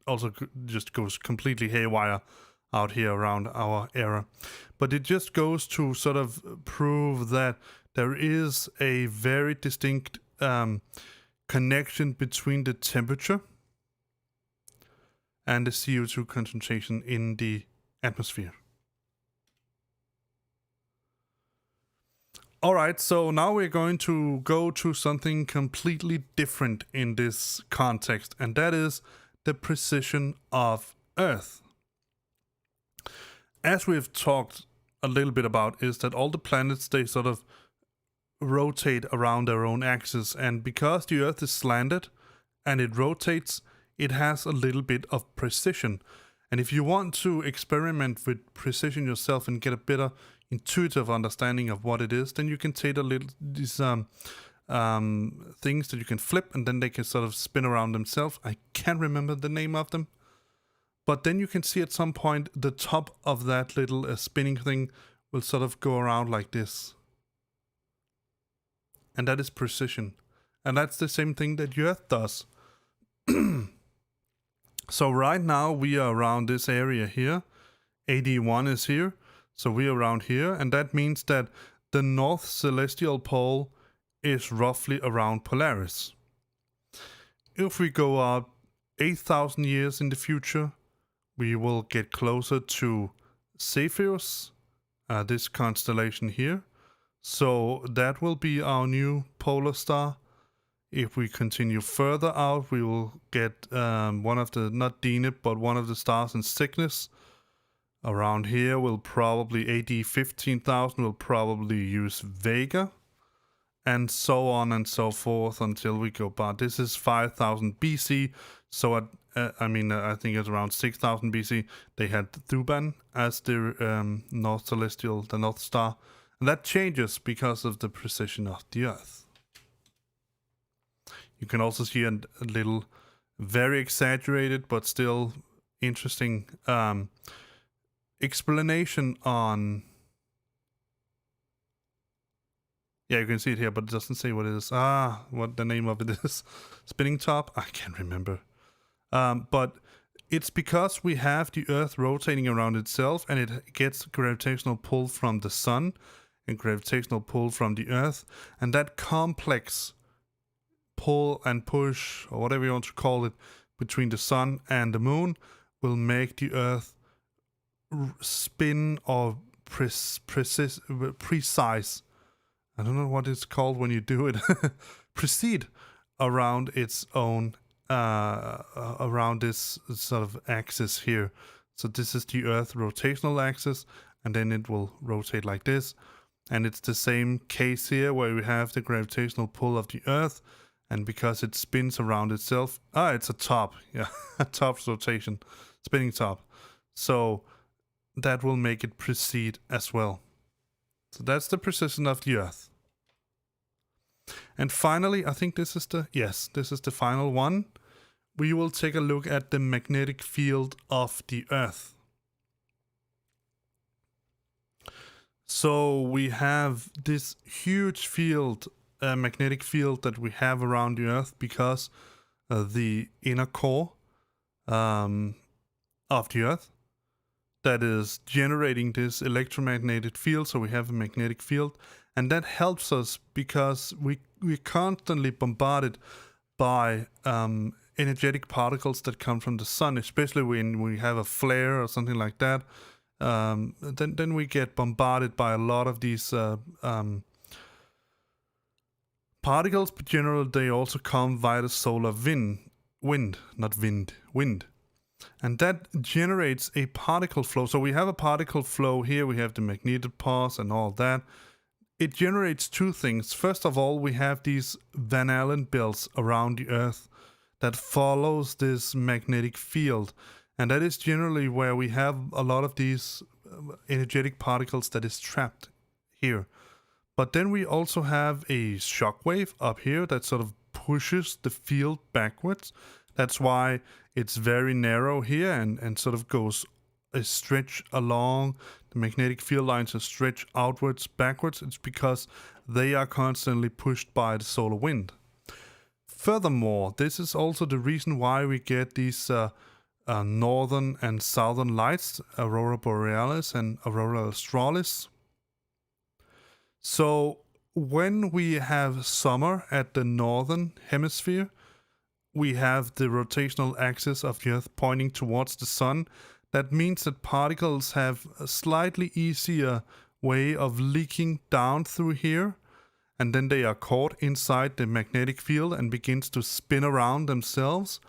also just goes completely haywire out here around our era. But it just goes to sort of prove that there is a very distinct connection between the temperature and the CO2 concentration in the atmosphere. All right, so now we're going to go to something completely different in this context, and that is the precession of Earth. As we've talked a little bit about, is that all the planets, they sort of rotate around their own axis, and because the Earth is slanted and it rotates, it has a little bit of precision. And if you want to experiment with precision yourself and get a better intuitive understanding of what it is, then you can take these things that you can flip, and then they can sort of spin around themselves. I can't remember the name of them. But then you can see at some point the top of that little spinning thing will sort of go around like this. And that is precision. And that's the same thing that the Earth does. So right now we are around this area here. AD1 is here. So we are around here. And that means that the north celestial pole is roughly around Polaris. If we go out 8,000 years in the future, we will get closer to Cepheus, this constellation here. So that will be our new polar star. If we continue further out, we will get one of the, not Deneb, but one of the stars in Cygnus. Around here, we'll probably, AD 15,000, we'll probably use Vega. And so on and so forth until we go by. This is 5,000 BC. So I think it's around 6,000 BC. They had Thuban as the North Celestial, the North Star. And that changes because of the precession of the Earth. You can also see a little, very exaggerated, but still interesting explanation on... Yeah, you can see it here, but it doesn't say what it is. What the name of it is. Spinning top? I can't remember. But it's because we have the Earth rotating around itself, and it gets gravitational pull from the sun and gravitational pull from the Earth. And that complex pull and push, or whatever you want to call it, between the sun and the moon will make the Earth spin or precise. I don't know what it's called when you do it. Proceed around its own, around this sort of axis here. So this is the Earth rotational axis, and then it will rotate like this. And it's the same case here where we have the gravitational pull of the Earth, and because it spins around itself, it's a top, yeah, a top rotation, spinning top. So that will make it precede as well. So that's the precession of the Earth. And finally, I think this is the final one. We will take a look at the magnetic field of the Earth. So we have this huge field, magnetic field that we have around the Earth because the inner core of the Earth that is generating this electromagnetic field. So we have a magnetic field, and that helps us because we're constantly bombarded by energetic particles that come from the sun, especially when we have a flare or something like that. Then we get bombarded by a lot of these Particles, generally, they also come via the solar wind. And that generates a particle flow. So we have a particle flow here, we have the magnetic pulse and all that. It generates two things. First of all, we have these Van Allen belts around the Earth that follows this magnetic field. And that is generally where we have a lot of these energetic particles that is trapped here. But then we also have a shock wave up here that sort of pushes the field backwards. That's why it's very narrow here and sort of goes a stretch along. The magnetic field lines are stretched outwards, backwards. It's because they are constantly pushed by the solar wind. Furthermore, this is also the reason why we get these northern and southern lights, aurora borealis and aurora australis. So when we have summer at the northern hemisphere, we have the rotational axis of the Earth pointing towards the sun. That means that particles have a slightly easier way of leaking down through here, and then they are caught inside the magnetic field and begins to spin around themselves.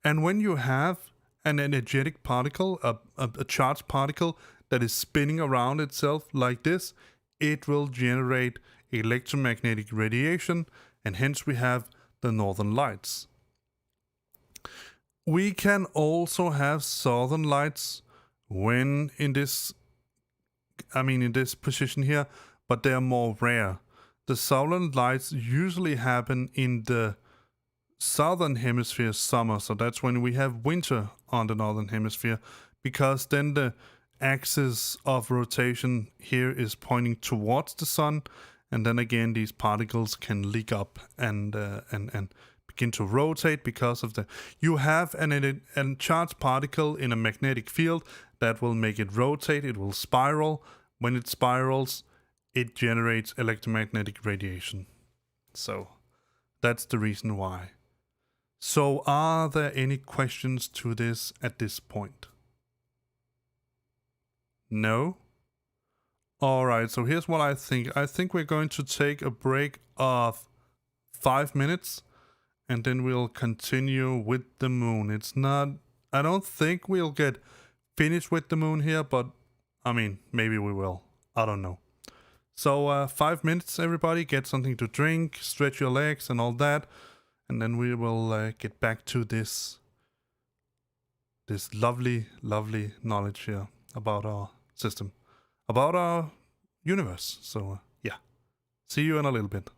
And when you have an energetic particle, a charged particle that is spinning around itself like this, it will generate electromagnetic radiation, and hence we have the northern lights. We can also have southern lights when in this position here, but they are more rare. The southern lights usually happen in the southern hemisphere summer, so that's when we have winter on the northern hemisphere, because then the axis of rotation here is pointing towards the sun, and then again these particles can leak up and begin to rotate because of the... You have a charged particle in a magnetic field that will make it rotate, it will spiral. When it spirals, it generates electromagnetic radiation. So that's the reason why. So are there any questions to this at this point? No? Alright, so here's what I think. I think we're going to take a break of 5 minutes, and then we'll continue with the moon. I don't think we'll get finished with the moon here, but I mean, maybe we will. I don't know. So 5 minutes, everybody. Get something to drink, stretch your legs and all that. And then we will get back to this lovely, lovely knowledge here about our system, about our universe. So yeah, see you in a little bit.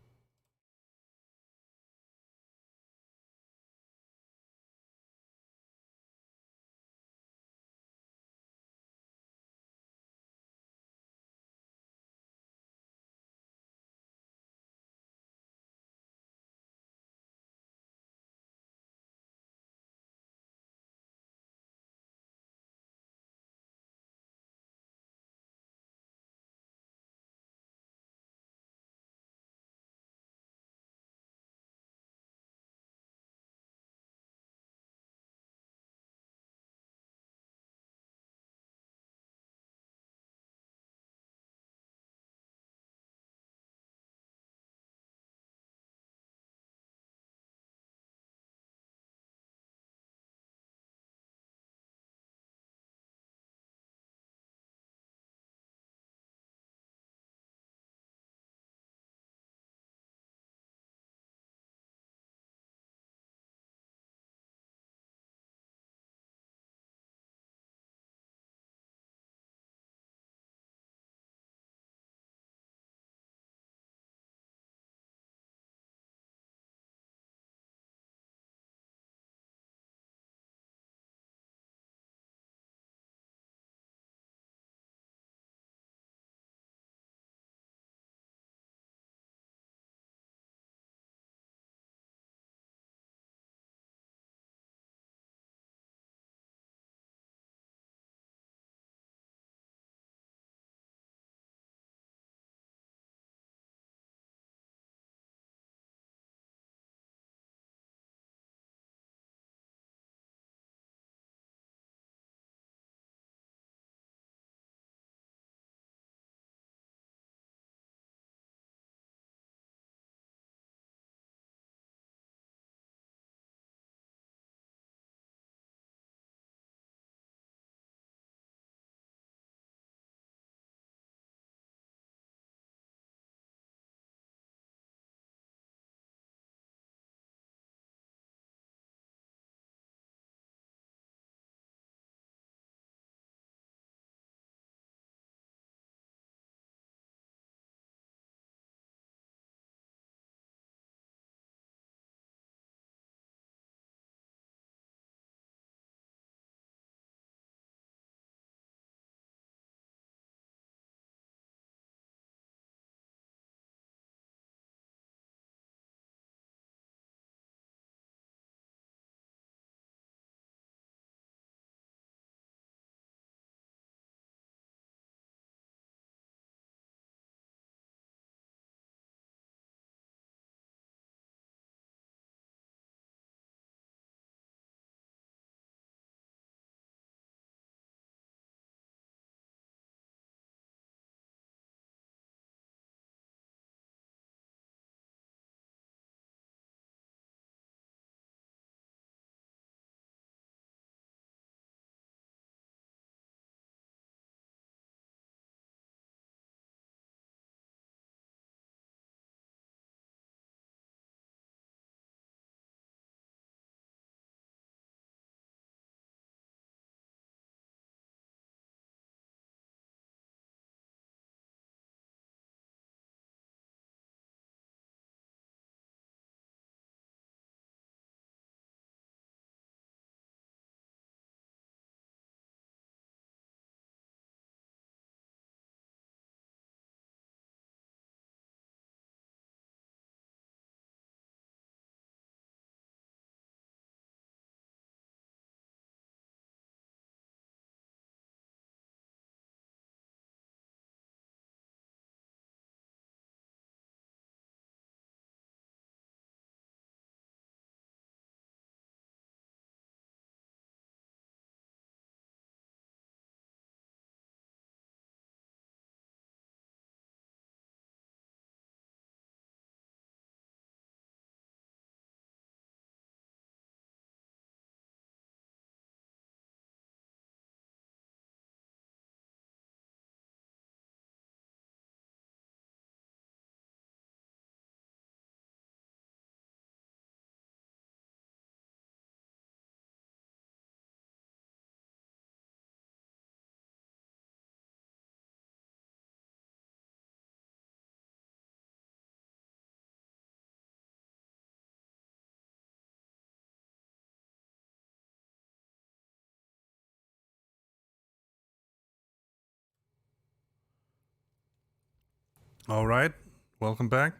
All right, welcome back.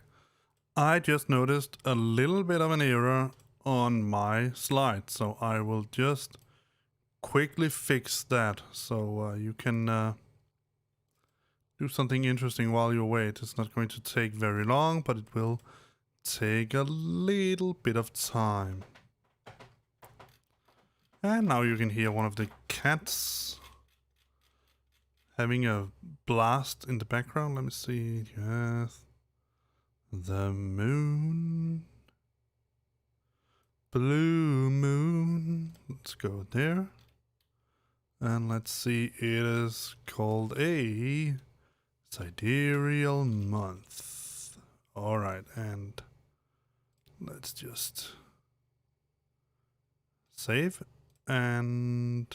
I just noticed a little bit of an error on my slide, so I will just quickly fix that so you can do something interesting while you wait. It's not going to take very long, but it will take a little bit of time. And now you can hear one of the cats having a blast in the background. Let me see. Yes. The moon. Blue moon. Let's go there. And let's see. It is called a sidereal month. Alright, and let's just save and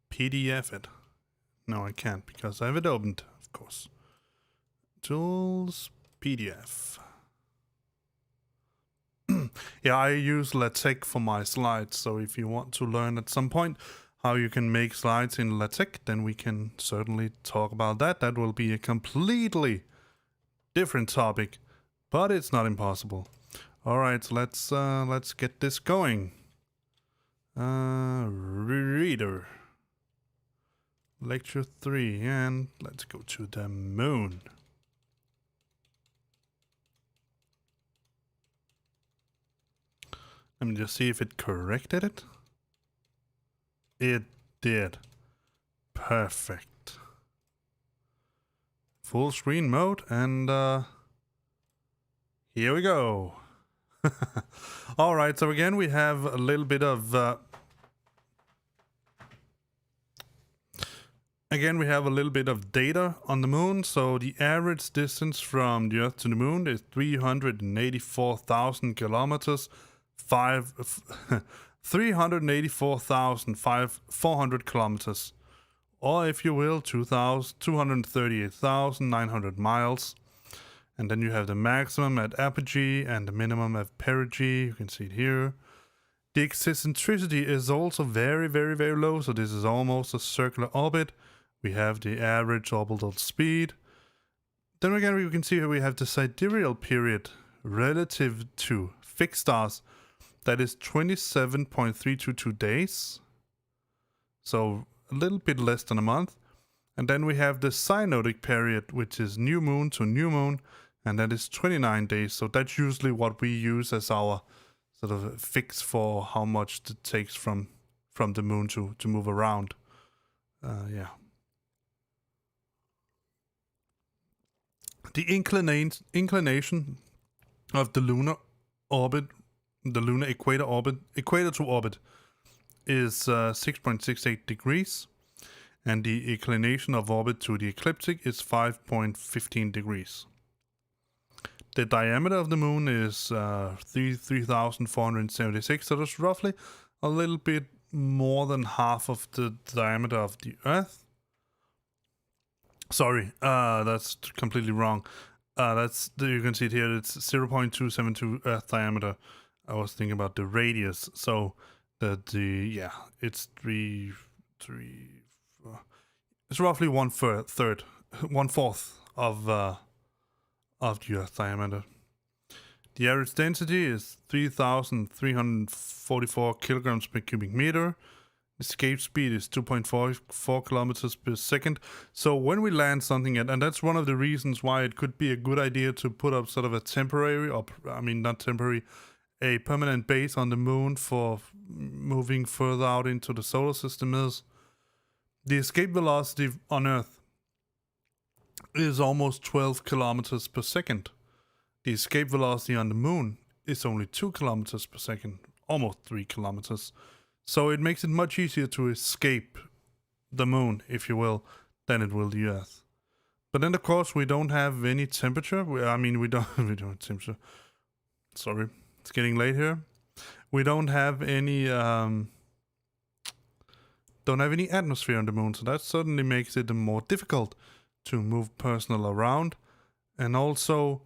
PDF it. No, I can't because I have it opened, of course. Tools, PDF. Yeah, I use LaTeX for my slides, so if you want to learn at some point how you can make slides in LaTeX, then we can certainly talk about that. That will be a completely different topic, but it's not impossible. All right, so let's get this going. Reader. Lecture 3, and let's go to the moon. Let me just see if it corrected it. It did. Perfect. Full screen mode, and here we go. All right, so again we have a little bit of data on the moon. So the average distance from the Earth to the moon is 384,000 kilometers. 384,400 kilometers, or if you will, 238,900 miles. And then you have the maximum at apogee and the minimum at perigee. You can see it here. The eccentricity is also very, very, very low, so this is almost a circular orbit. We have the average orbital speed. Then again, you can see here we have the sidereal period relative to fixed stars. That is 27.322 days. So a little bit less than a month. And then we have the synodic period, which is new moon to new moon. And that is 29 days. So that's usually what we use as our sort of fix for how much it takes from the moon to move around. Yeah. The inclination of the lunar orbit, the lunar equator to orbit, is 6.68 degrees, and the inclination of orbit to the ecliptic is 5.15 degrees. The diameter of the moon is 3,476, so that's roughly a little bit more than half of the diameter of the Earth. Sorry, that's completely wrong. You can see it here. It's 0.272 Earth diameter. I was thinking about the radius. So it's it's roughly one fourth of the Earth diameter. The average density is 3,344 kilograms per cubic meter. Escape speed is 2.44 kilometers per second. So when we land something, and that's one of the reasons why it could be a good idea to put up sort of a temporary, a permanent base on the moon for moving further out into the solar system, is the escape velocity on Earth is almost 12 kilometers per second. The escape velocity on the moon is only 2 kilometers per second, almost 3 kilometers. So it makes it much easier to escape the moon, if you will, than it will the Earth. But then, of course, we don't have any temperature. We don't have temperature. Sorry, it's getting late here. We don't have any atmosphere on the moon, so that certainly makes it more difficult to move personnel around. And also,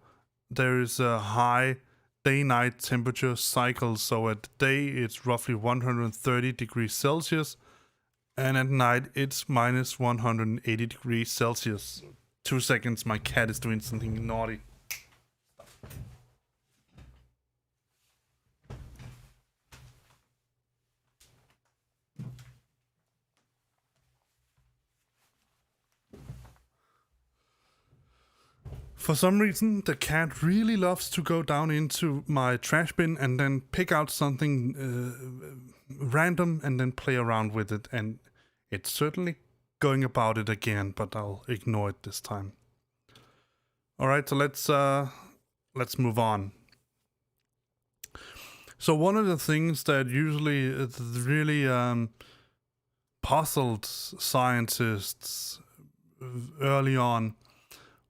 there is a high day-night temperature cycle. So at day it's roughly 130 degrees Celsius, and at night it's minus 180 degrees Celsius. 2 seconds, my cat is doing something naughty. For some reason, the cat really loves to go down into my trash bin and then pick out something random and then play around with it. And it's certainly going about it again, but I'll ignore it this time. All right, so let's move on. So one of the things that usually really puzzled scientists early on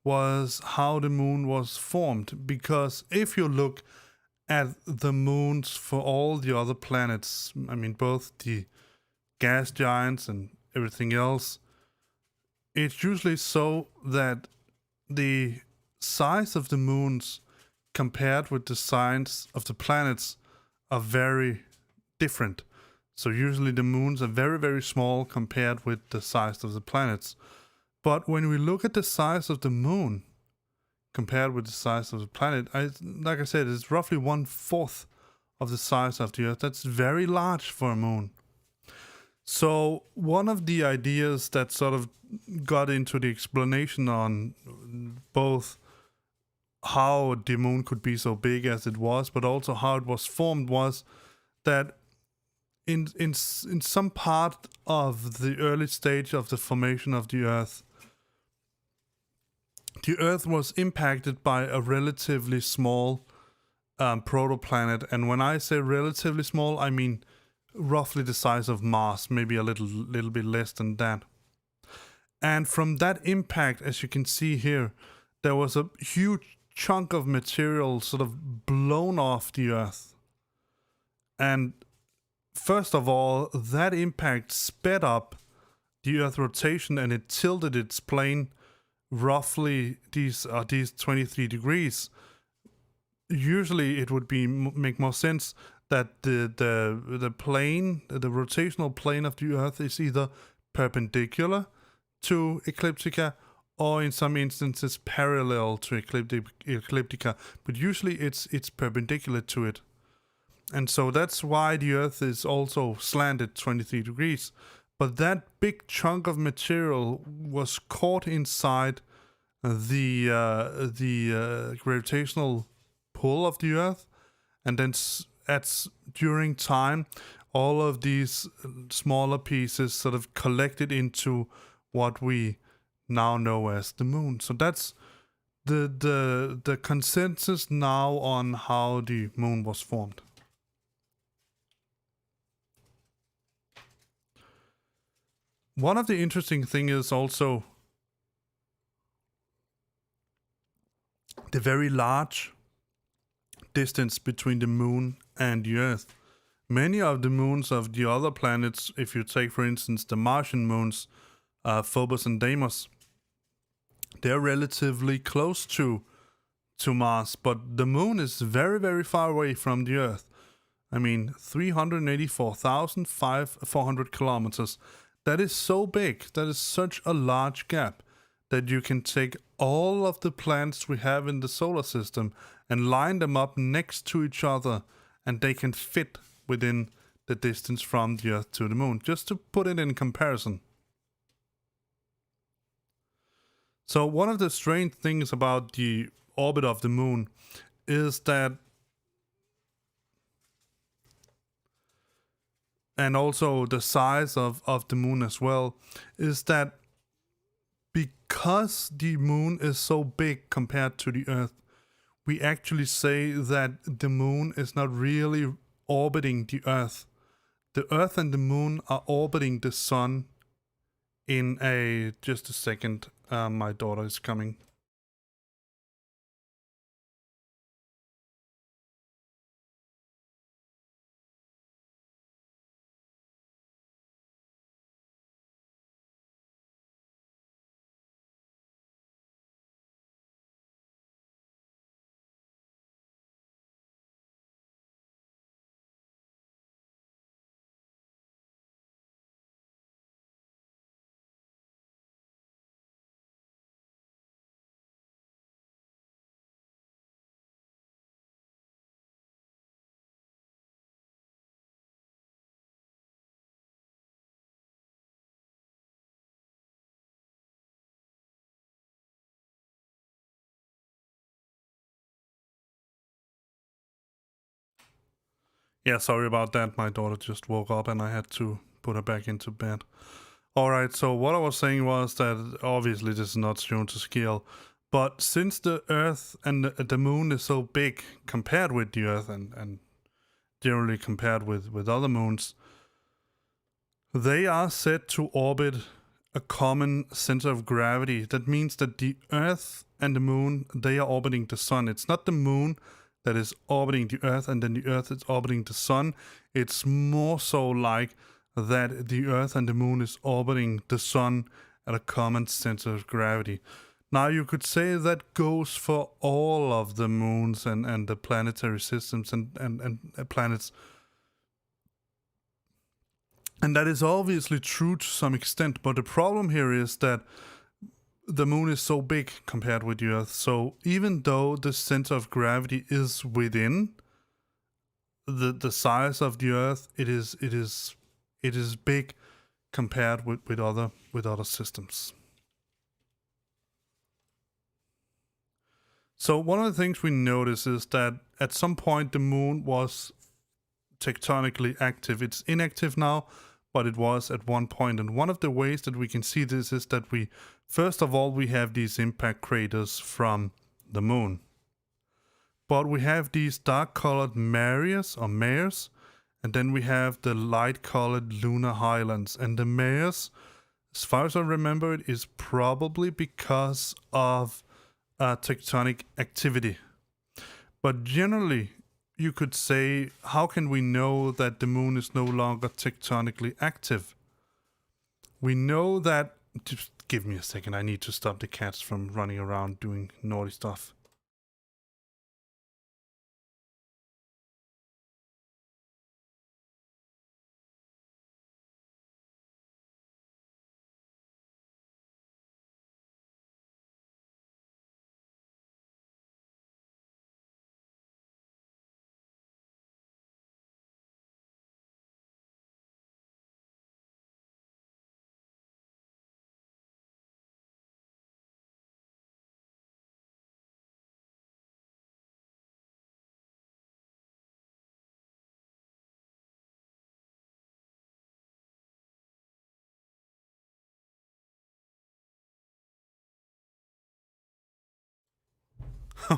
was how the moon was formed, because if you look at the moons for all the other planets, I mean both the gas giants and everything else, it's usually so that the size of the moons compared with the size of the planets are very different. So usually the moons are very, very small compared with the size of the planets. But when we look at the size of the moon compared with the size of the planet, like I said, it's roughly 1/4 of the size of the Earth. That's very large for a moon. So one of the ideas that sort of got into the explanation on both how the moon could be so big as it was, but also how it was formed, was that in some part of the early stage of the formation of the Earth was impacted by a relatively small protoplanet. And when I say relatively small, I mean roughly the size of Mars, maybe a little bit less than that. And from that impact, as you can see here, there was a huge chunk of material sort of blown off the Earth. And first of all, that impact sped up the Earth rotation and it tilted its plane roughly these 23 degrees. Usually it would make more sense that the plane, the rotational plane of the Earth is either perpendicular to ecliptica or in some instances parallel to ecliptica, but usually it's perpendicular to it. And so that's why the Earth is also slanted 23 degrees. But that big chunk of material was caught inside the gravitational pull of the Earth, and then during time, all of these smaller pieces sort of collected into what we now know as the moon. So that's the consensus now on how the moon was formed. One of the interesting things is also the very large distance between the moon and the Earth. Many of the moons of the other planets, if you take for instance the Martian moons, Phobos and Deimos, they're relatively close to Mars, but the moon is very, very far away from the Earth. I mean, 384,400 kilometers. That is so big, that is such a large gap, that you can take all of the planets we have in the solar system and line them up next to each other, and they can fit within the distance from the Earth to the moon, just to put it in comparison. So one of the strange things about the orbit of the moon is that, and also the size of the moon as well, is that because the moon is so big compared to the Earth, we actually say that the moon is not really orbiting the Earth. The Earth and the moon are orbiting the sun in a... Just a second, my daughter is coming. Yeah, sorry about that. My daughter just woke up and I had to put her back into bed. Alright, so what I was saying was that obviously this is not shown to scale, but since the Earth and the Moon is so big compared with the Earth and generally compared with other moons, they are said to orbit a common center of gravity. That means that the Earth and the Moon, they are orbiting the Sun. It's not the Moon that is orbiting the Earth and then the Earth is orbiting the Sun. It's more so like that the Earth and the Moon is orbiting the Sun at a common center of gravity. Now you could say that goes for all of the moons and the planetary systems and planets. And that is obviously true to some extent, but the problem here is that the moon is so big compared with the Earth. So even though the center of gravity is within the size of the Earth, it is big compared with other systems. So one of the things we notice is that at some point the moon was tectonically active. It's inactive now, but it was at one point. And one of the ways that we can see this is that first of all, we have these impact craters from the moon. But we have these dark-colored mares, and then we have the light-colored lunar highlands. And the mares, as far as I remember it, is probably because of tectonic activity. But generally, you could say, how can we know that the moon is no longer tectonically active? We know that... Just give me a second, I need to stop the cats from running around doing naughty stuff.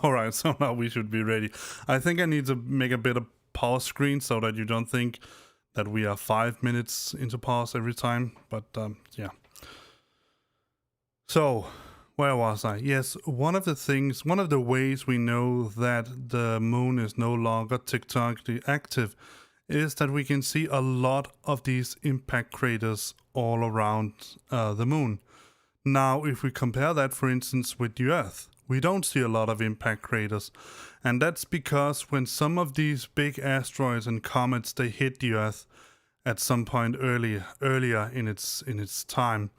Alright, so now we should be ready. I think I need to make a bit of pause screen so that you don't think that we are 5 minutes into pause every time, but yeah. So, where was I? Yes, one of the ways we know that the moon is no longer tectonically active is that we can see a lot of these impact craters all around the moon. Now, if we compare that, for instance, with the Earth, we don't see a lot of impact craters. And that's because when some of these big asteroids and comets, they hit the Earth at some point earlier in its time,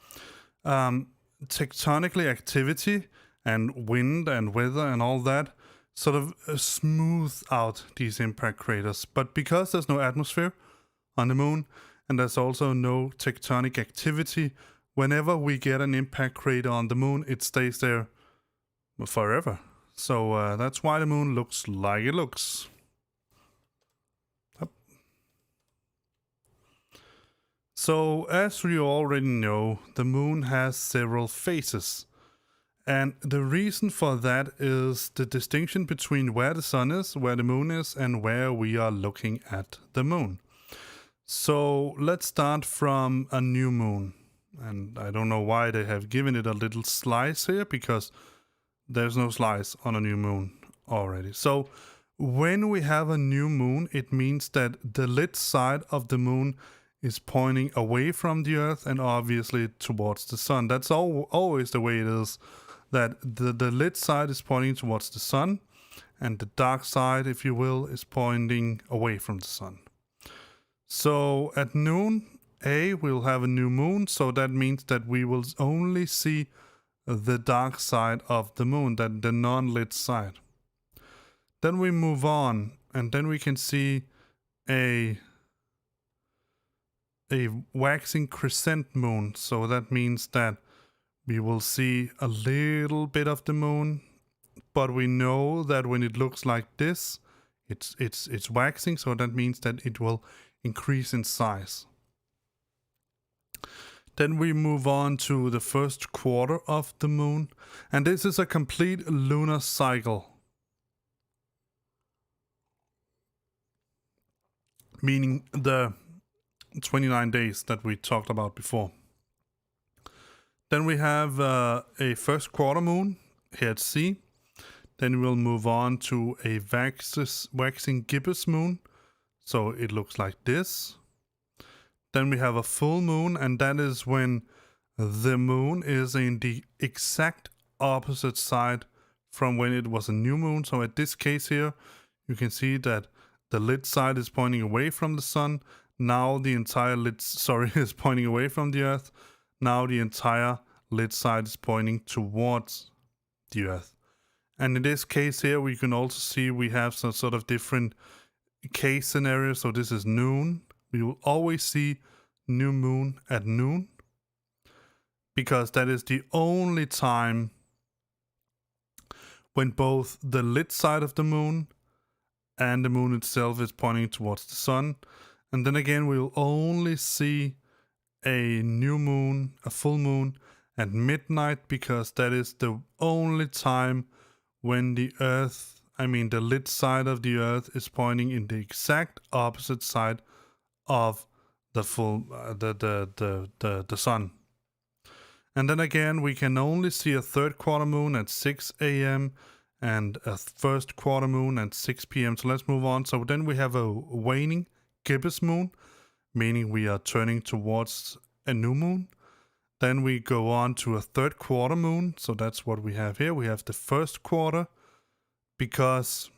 tectonically activity and wind and weather and all that sort of smooth out these impact craters. But because there's no atmosphere on the moon and there's also no tectonic activity, whenever we get an impact crater on the moon, it stays there forever. So that's why the moon looks like it looks. Yep. So as you already know, the moon has several phases. And the reason for that is the distinction between where the sun is, where the moon is, and where we are looking at the moon. So let's start from a new moon. And I don't know why they have given it a little slice here, because there's no slice on a new moon already. So when we have a new moon, it means that the lit side of the moon is pointing away from the Earth and obviously towards the sun. That's always the way it is, that the lit side is pointing towards the sun and the dark side, if you will, is pointing away from the sun. So at noon, we'll have a new moon, so that means that we will only see the dark side of the moon, that the non-lit side. Then we move on, and then we can see a waxing crescent moon. So that means that we will see a little bit of the moon, but we know that when it looks like this, it's waxing, so that means that it will increase in size. Then we move on to the first quarter of the moon, and this is a complete lunar cycle, meaning the 29 days that we talked about before. Then we have a first quarter moon here at sea. Then we'll move on to a waxing gibbous moon, so it looks like this. Then we have a full moon, and that is when the moon is in the exact opposite side from when it was a new moon. So at this case here, you can see that the lit side is pointing away from the sun. Now the entire lit, is pointing away from the earth. Now the entire lit side is pointing towards the earth. And in this case here, we can also see we have some sort of different case scenarios. So this is noon. We will always see new moon at noon, because that is the only time when both the lit side of the moon and the moon itself is pointing towards the sun. And then again, we will only see a new moon, a full moon, at midnight, because that is the only time when the earth, the lit side of the earth is pointing in the exact opposite side of the full the sun. And then again, we can only see a third quarter moon at 6 a.m. and a first quarter moon at 6 p.m. So let's move on. So then we have a waning gibbous moon, meaning we are turning towards a new moon. Then we go on to a third quarter moon. So that's what we have here. We have the first quarter, because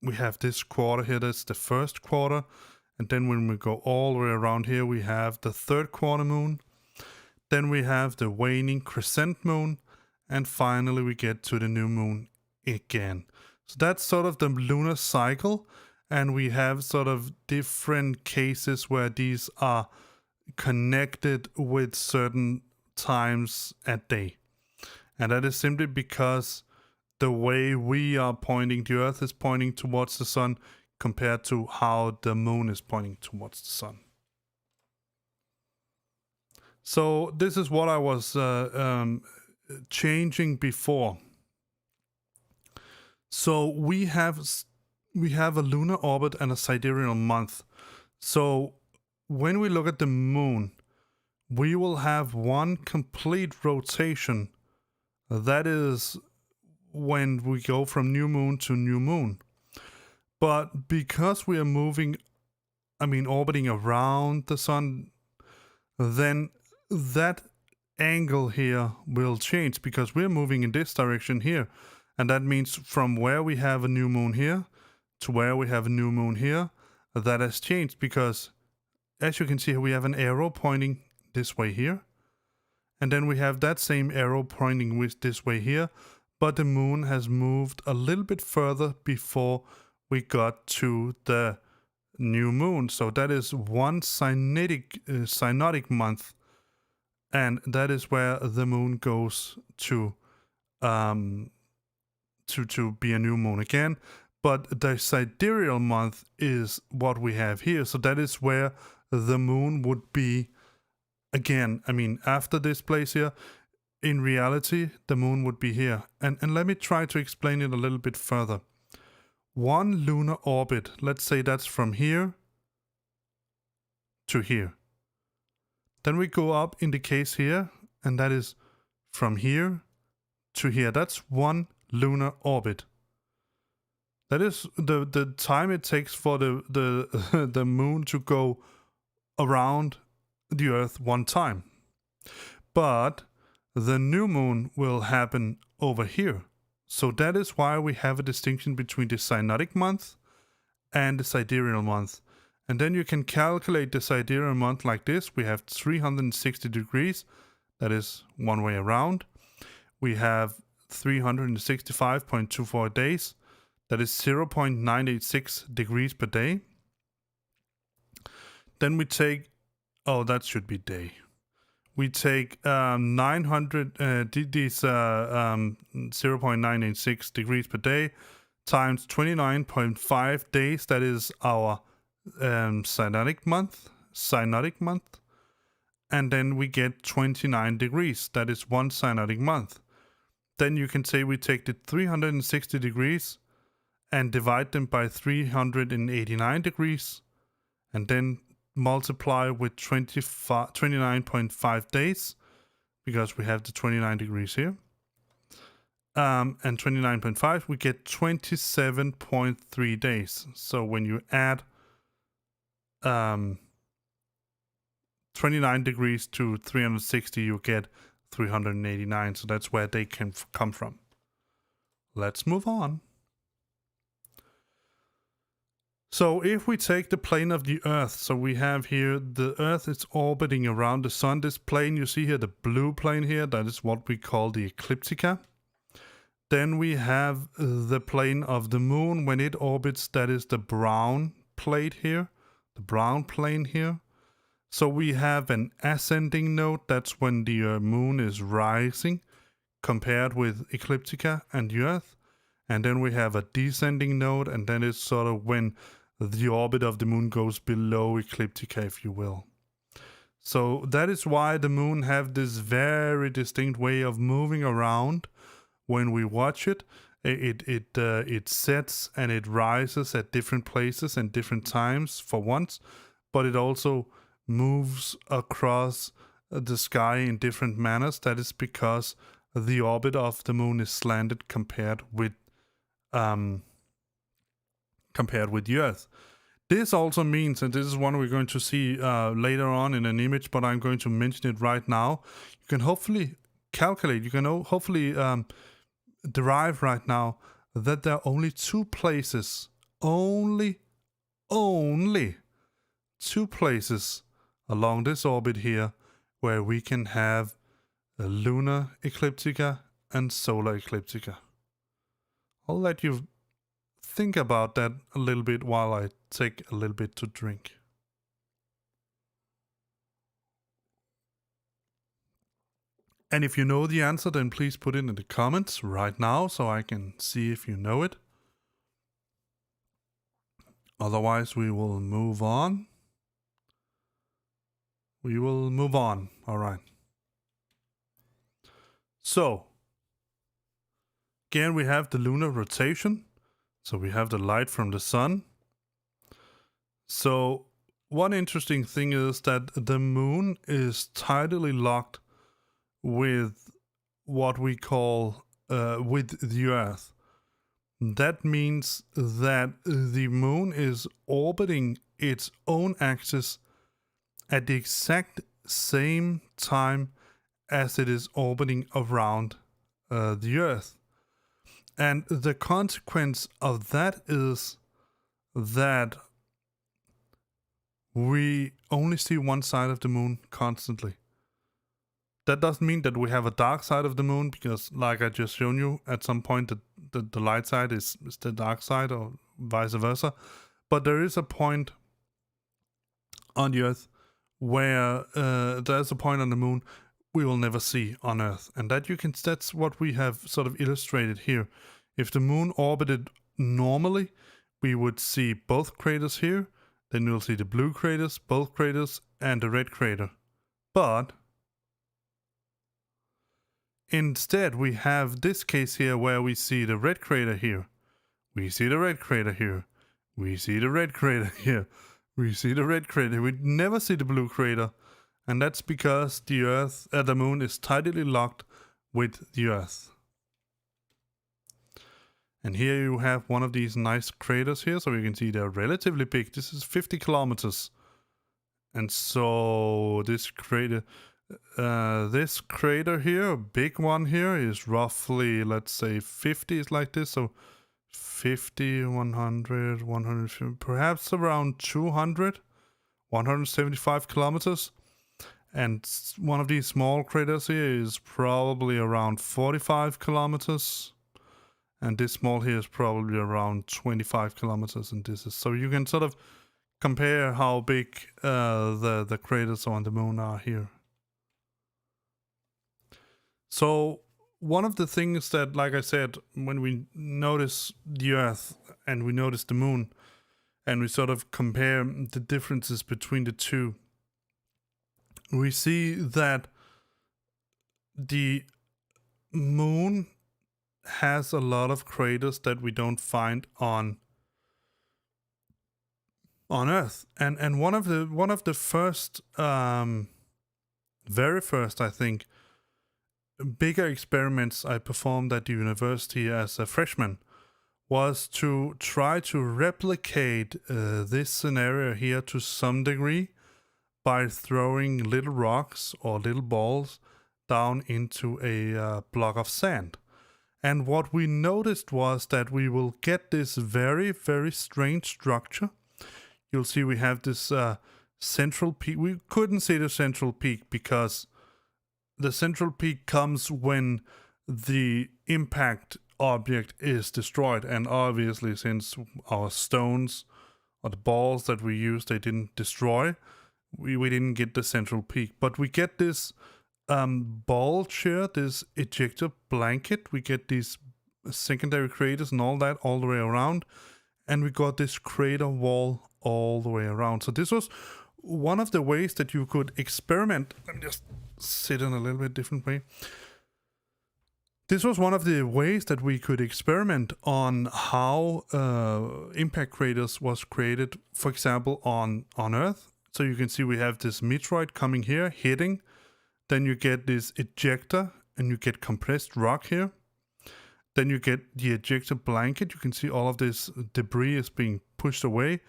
we have this quarter here, that's the first quarter. And then when we go all the way around here, we have the third quarter moon. Then we have the waning crescent moon. And finally, we get to the new moon again. So that's sort of the lunar cycle. And we have sort of different cases where these are connected with certain times at day. And that is simply because the way we are pointing, the earth is pointing towards the sun compared to how the moon is pointing towards the sun. So this is what I was changing before. So we have a lunar orbit and a sidereal month. So when we look at the moon, we will have one complete rotation. That is when we go from new moon to new moon. But because we are orbiting around the sun, then that angle here will change, because we're moving in this direction here. And that means from where we have a new moon here to where we have a new moon here, that has changed, because as you can see here, we have an arrow pointing this way here. And then we have that same arrow pointing with this way here. But the moon has moved a little bit further before we got to the new moon. So that is one synodic month. And that is where the moon goes to be a new moon again. But the sidereal month is what we have here. So that is where the moon would be again. After this place here, in reality, the moon would be here. And let me try to explain it a little bit further. One lunar orbit, let's say that's from here to here. Then we go up in the case here, and that is from here to here. That's one lunar orbit. That is the time it takes for the moon to go around the Earth one time. But the new moon will happen over here. So that is why we have a distinction between the synodic month and the sidereal month. And then you can calculate the sidereal month like this. We have 360 degrees. That is one way around. We have 365.24 days. That is 0.986 degrees per day. Then we take, that should be day. We take 0.986 degrees per day times 29.5 days. That is our synodic month. And then we get 29 degrees. That is one synodic month. Then you can say we take the 360 degrees and divide them by 389 degrees, and then multiply with 29.5 days, because we have the 29 degrees here. And 29.5, we get 27.3 days. So when you add 29 degrees to 360, you get 389. So that's where they can come from. Let's move on. So if we take the plane of the Earth, so we have here the Earth is orbiting around the Sun. This plane you see here, the blue plane here, that is what we call the ecliptica. Then we have the plane of the Moon when it orbits, that is the brown plate here, the brown plane here. So we have an ascending node, that's when the Moon is rising compared with ecliptica and the Earth. And then we have a descending node, and then it's sort of when the orbit of the Moon goes below ecliptica, if you will. So that is why the Moon have this very distinct way of moving around. When we watch it, it sets and it rises at different places and different times for once, but it also moves across the sky in different manners. That is because the orbit of the Moon is slanted compared with the Earth. This also means, and this is one we're going to see later on in an image, but I'm going to mention it right now. You can hopefully calculate, you can hopefully derive right now that there are only two places, only two places along this orbit here where we can have a lunar ecliptica and solar ecliptica. I'll let you think about that a little bit while I take a little bit to drink. And if you know the answer, then please put it in the comments right now so I can see if you know it. Otherwise, we will move on. All right. So, again, we have the lunar rotation. So we have the light from the sun. So one interesting thing is that the Moon is tidally locked with what we call with the Earth. That means that the Moon is orbiting its own axis at the exact same time as it is orbiting around the Earth. And the consequence of that is that we only see one side of the Moon constantly. That doesn't mean that we have a dark side of the Moon, because like I just shown you, at some point the light side is the dark side, or vice versa. But there is a point on the Earth where there's a point on the Moon we will never see on Earth. And that's what we have sort of illustrated here. If the Moon orbited normally, we would see both craters here, then we'll see the blue craters, both craters, and the red crater. But instead, we have this case here where we see the red crater here. We see the red crater here. We see the red crater here. We see the red crater. We never see the blue crater. And that's because the Moon is tidally locked with the Earth. And here you have one of these nice craters here, so you can see they're relatively big. This is 50 kilometers. And so this crater here, a big one here, is roughly, let's say 50 is like this. So 50, 100, 150, perhaps around 200, 175 kilometers. And one of these small craters here is probably around 45 kilometers. And this small here is probably around 25 kilometers. And this is, so you can sort of compare how big the craters on the Moon are here. So one of the things that, like I said, when we notice the Earth and we notice the moon, and we sort of compare the differences between the two, we see that the moon has a lot of craters that we don't find on Earth. And one of the first, very first, I think, bigger experiments I performed at the university as a freshman was to try to replicate this scenario here to some degree by throwing little rocks or little balls down into a block of sand. And what we noticed was that we will get this very, very strange structure. You'll see we have this central peak. We couldn't see the central peak because the central peak comes when the impact object is destroyed. And obviously, since our stones or the balls that we used, they didn't destroy, we didn't get the central peak. But we get this bulge here, this ejector blanket. We get these secondary craters and all that all the way around. And we got this crater wall all the way around. So this was one of the ways that you could experiment. Let me just sit in a little bit different way. This was one of the ways that we could experiment on how impact craters was created, for example, on Earth. So you can see we have this meteoroid coming here, hitting. Then you get this ejector, and you get compressed rock here. Then you get the ejector blanket. You can see all of this debris is being pushed away.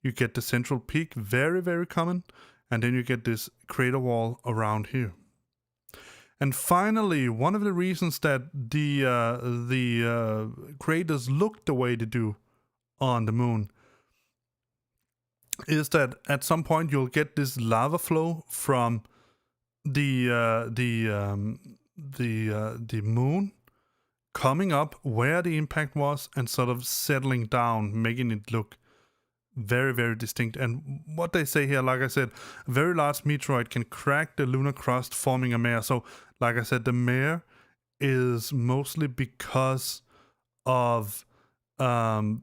You get the central peak, very, very common. And then you get this crater wall around here. And finally, one of the reasons that the craters look the way they do on the moon is that at some point you'll get this lava flow from the moon coming up where the impact was and sort of settling down, making it look very, very distinct. And what they say here, like I said, a very large meteoroid can crack the lunar crust, forming a mare. So, like I said, the mare is mostly because of lava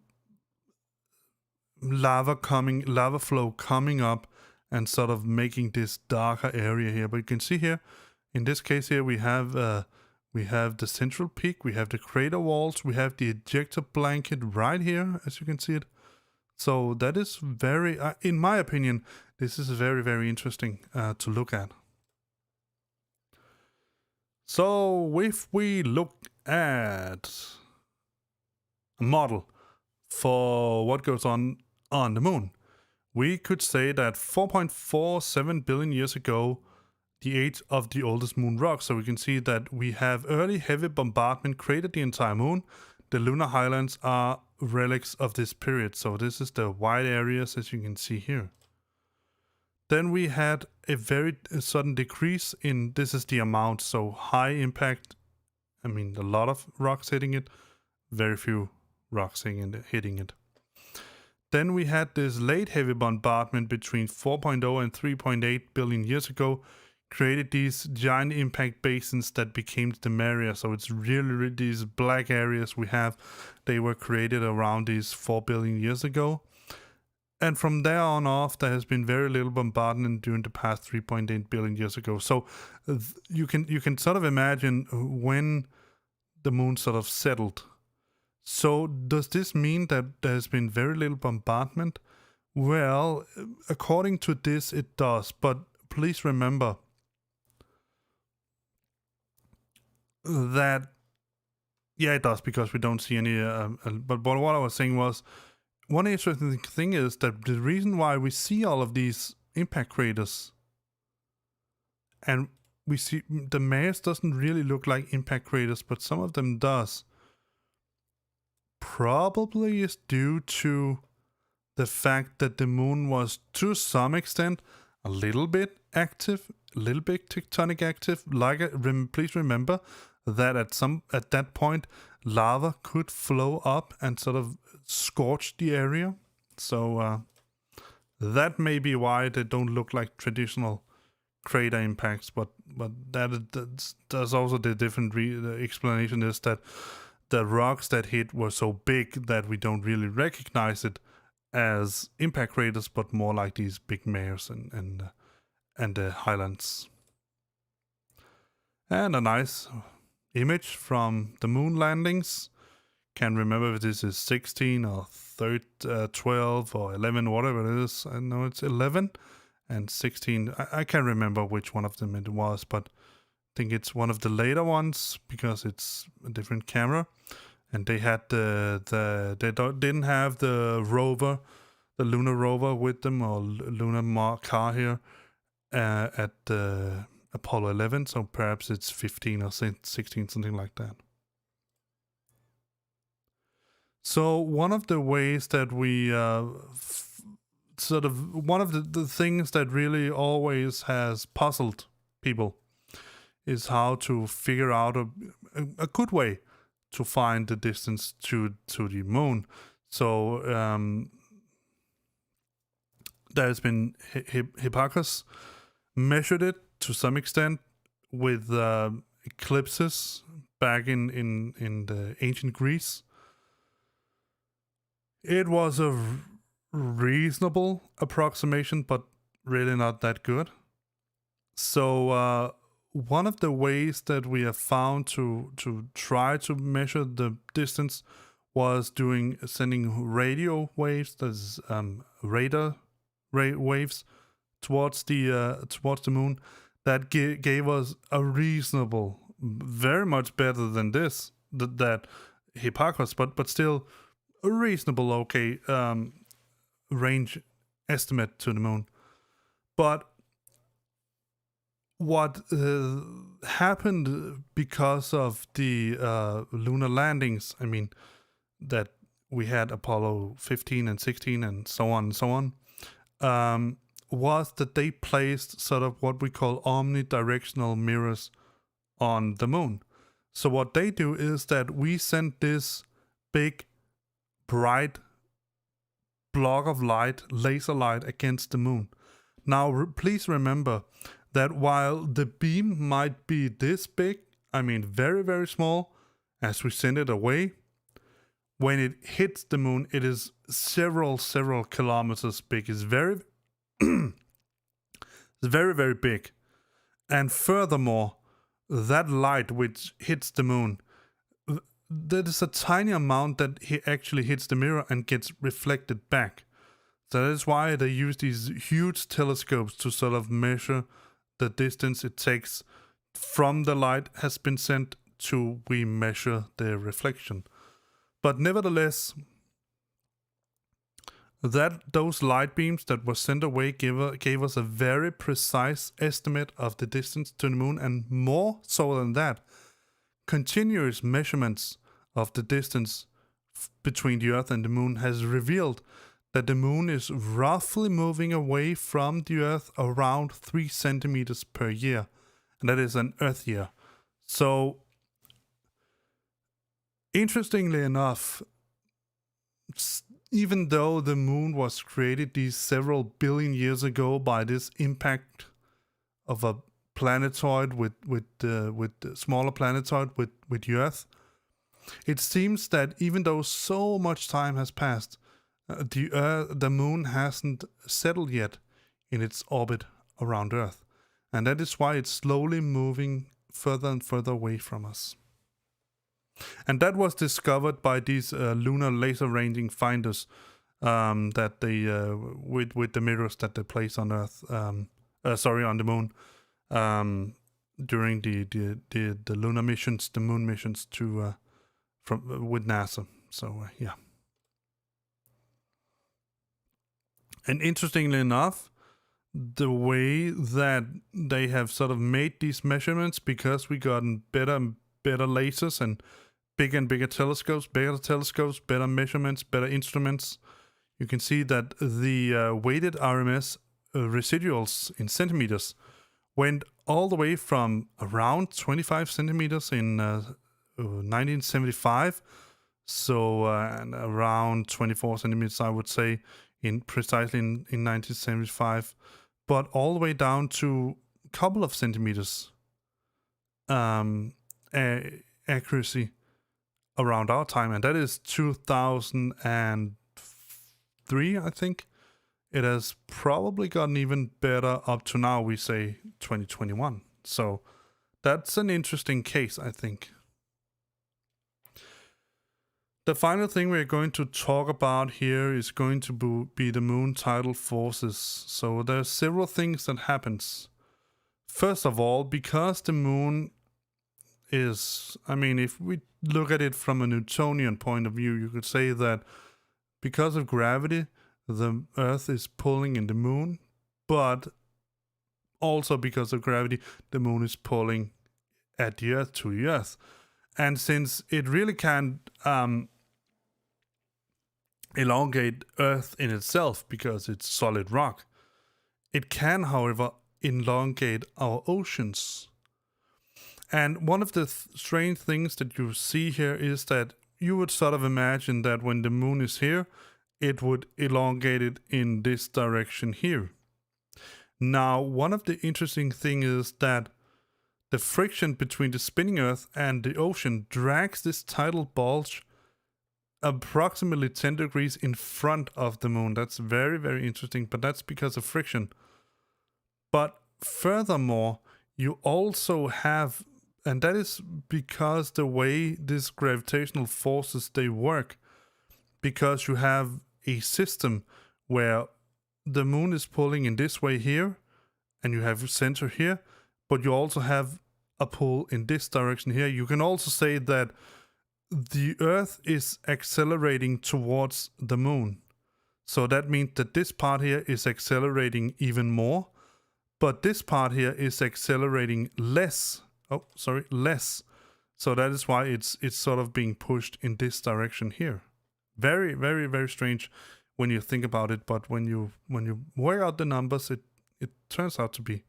flow coming up and sort of making this darker area here. But you can see here, in this case here, we have the central peak, we have the crater walls, we have the ejector blanket right here, as you can see it. So that is very, in my opinion, this is very, very interesting to look at. So if we look at a model for what goes on the moon, we could say that 4.47 billion years ago, the age of the oldest moon rock. So we can see that we have early heavy bombardment created the entire moon. The lunar highlands are relics of this period. So this is the white areas, as you can see here. Then we had a very sudden decrease in, this is the amount, so high impact, I mean a lot of rocks hitting it, very few rocks hitting it. Then we had this late heavy bombardment between 4.0 and 3.8 billion years ago, created these giant impact basins that became the Marea. So it's really these black areas we have, they were created around these 4 billion years ago. And from there on off, there has been very little bombardment during the past 3.8 billion years ago. So you can sort of imagine when the moon sort of settled. So does this mean that there has been very little bombardment? Well, according to this, it does. But please remember that, yeah, it does, because we don't see any, but what I was saying was, one interesting thing is that the reason why we see all of these impact craters, and we see the mares doesn't really look like impact craters, but some of them does, probably is due to the fact that the moon was, to some extent, a little bit active, a little bit tectonic active. Please remember that at that point, lava could flow up and sort of scorch the area. So that may be why they don't look like traditional crater impacts, but there's also the different the explanation is that the rocks that hit were so big that we don't really recognize it as impact craters, but more like these big mares and the highlands. And a nice image from the moon landings. Can't remember if this is 16 or 12 or 11, whatever it is. I know it's 11 and 16. I can't remember which one of them it was, but I think it's one of the later ones because it's a different camera. And they had didn't have the rover, the lunar rover with them, or lunar car here at the Apollo 11. So perhaps it's 15 or 16, something like that. So one of the ways that we one of the things that really always has puzzled people is how to figure out a good way to find the distance to the moon. So there's been Hipparchus measured it to some extent with eclipses back in the ancient Greece. It was a reasonable approximation, but really not that good. So one of the ways that we have found to try to measure the distance was sending radio waves, that's radar waves towards the moon. That gave us a reasonable, very much better than that Hipparchus, but still a reasonable range estimate to the moon. But what happened because of the lunar landings, I mean, that we had Apollo 15 and 16 and so on, was that they placed sort of what we call omnidirectional mirrors on the moon. So what they do is that we send this big, bright block of light, laser light, against the moon. Now, please remember that while the beam might be this big, I mean very, very small, as we send it away, when it hits the moon, it is several kilometers big. It's very, very, very big. And furthermore, that light which hits the moon, there is a tiny amount that actually hits the mirror and gets reflected back. So that is why they use these huge telescopes to sort of measure the distance it takes from the light has been sent to we measure the reflection. But nevertheless, those light beams that were sent away gave us a very precise estimate of the distance to the moon, and more so than that, continuous measurements of the distance between the Earth and the moon has revealed that the moon is roughly moving away from the Earth around 3 centimeters per year, and that is an Earth year. So, interestingly enough, even though the moon was created these several billion years ago by this impact of a planetoid with the smaller planetoid with the Earth, it seems that even though so much time has passed, the moon hasn't settled yet in its orbit around Earth, and that is why it's slowly moving further and further away from us. And that was discovered by these lunar laser ranging finders that they with the mirrors that they place on Earth, on the moon, during the lunar missions, the moon missions with NASA. So yeah. And interestingly enough, the way that they have sort of made these measurements, because we got better and better lasers and bigger telescopes, better measurements, better instruments, you can see that the weighted RMS residuals in centimeters went all the way from around 25 centimeters in 1975, so and around 24 centimeters, I would say, precisely in 1975, but all the way down to couple of centimeters accuracy around our time, and that is 2003, I think. It has probably gotten even better up to now, we say 2021. So that's an interesting case, I think. The final thing we're going to talk about here is going to be the moon tidal forces. So there's several things that happens. First of all, because the moon is, I mean, if we look at it from a Newtonian point of view, you could say that because of gravity, the Earth is pulling in the moon, but also because of gravity, the moon is pulling at the Earth to the Earth. And since it really can't elongate Earth in itself because it's solid rock, it can, however, elongate our oceans. And one of the strange things that you see here is that you would sort of imagine that when the moon is here, it would elongate it in this direction here. Now, one of the interesting things is that the friction between the spinning Earth and the ocean drags this tidal bulge approximately 10 degrees in front of the moon. That's very, very interesting, but that's because of friction. But furthermore, you also have, and that is because the way these gravitational forces, they work, because you have a system where the moon is pulling in this way here, and you have a center here, but you also have a pull in this direction here. You can also say that the Earth is accelerating towards the moon. So that means that this part here is accelerating even more, but this part here is accelerating less. Less. So that is why it's sort of being pushed in this direction here. Very, very, very strange when you think about it, but when you work out the numbers, it turns out to be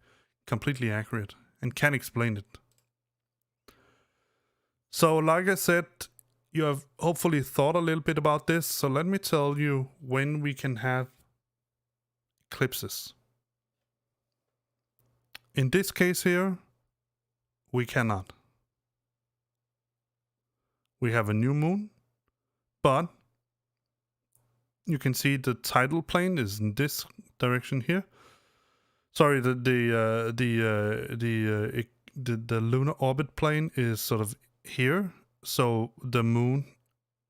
completely accurate and can explain it. So like I said, you have hopefully thought a little bit about this. So let me tell you when we can have eclipses. In this case here, we cannot. We have a new moon, but you can see the tidal plane is in this direction here. Sorry, the lunar orbit plane is sort of here. So the moon,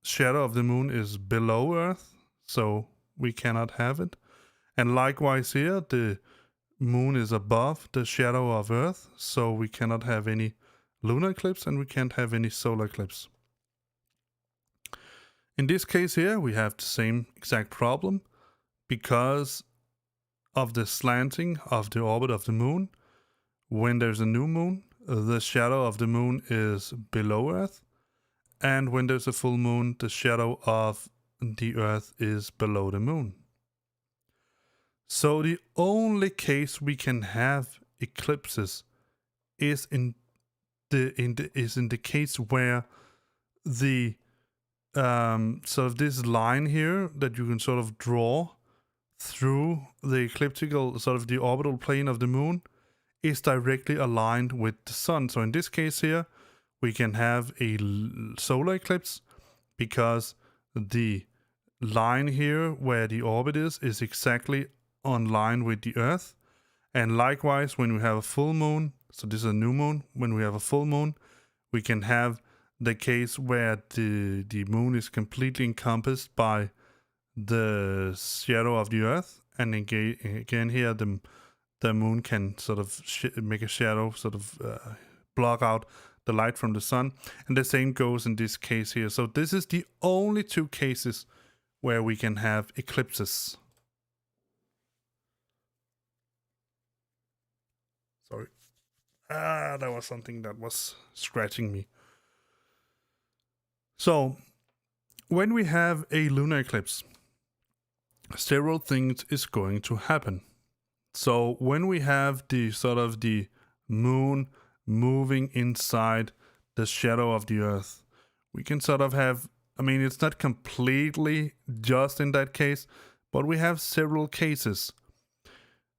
shadow of the moon is below Earth, so we cannot have it. And likewise here, the moon is above the shadow of Earth, so we cannot have any lunar eclipse and we can't have any solar eclipse. In this case here, we have the same exact problem because of the slanting of the orbit of the moon. When there's a new moon, the shadow of the moon is below Earth, and when there's a full moon, the shadow of the Earth is below the moon. So the only case we can have eclipses is in the case where the sort of this line here that you can sort of draw through the ecliptical, sort of the orbital plane of the moon, is directly aligned with the sun. So in this case here, we can have a solar eclipse because the line here where the orbit is exactly on line with the Earth. And likewise, when we have a full moon, so this is a new moon, when we have a full moon, we can have the case where the moon is completely encompassed by the shadow of the Earth, and again here the moon can sort of make a shadow, sort of block out the light from the sun, and the same goes in this case here. So this is the only two cases where we can have eclipses. Sorry, that was something that was scratching me. So, when we have a lunar eclipse, several things is going to happen. So, when we have the sort of the moon moving inside the shadow of the Earth, we can sort of have, I mean, it's not completely just in that case, but we have several cases.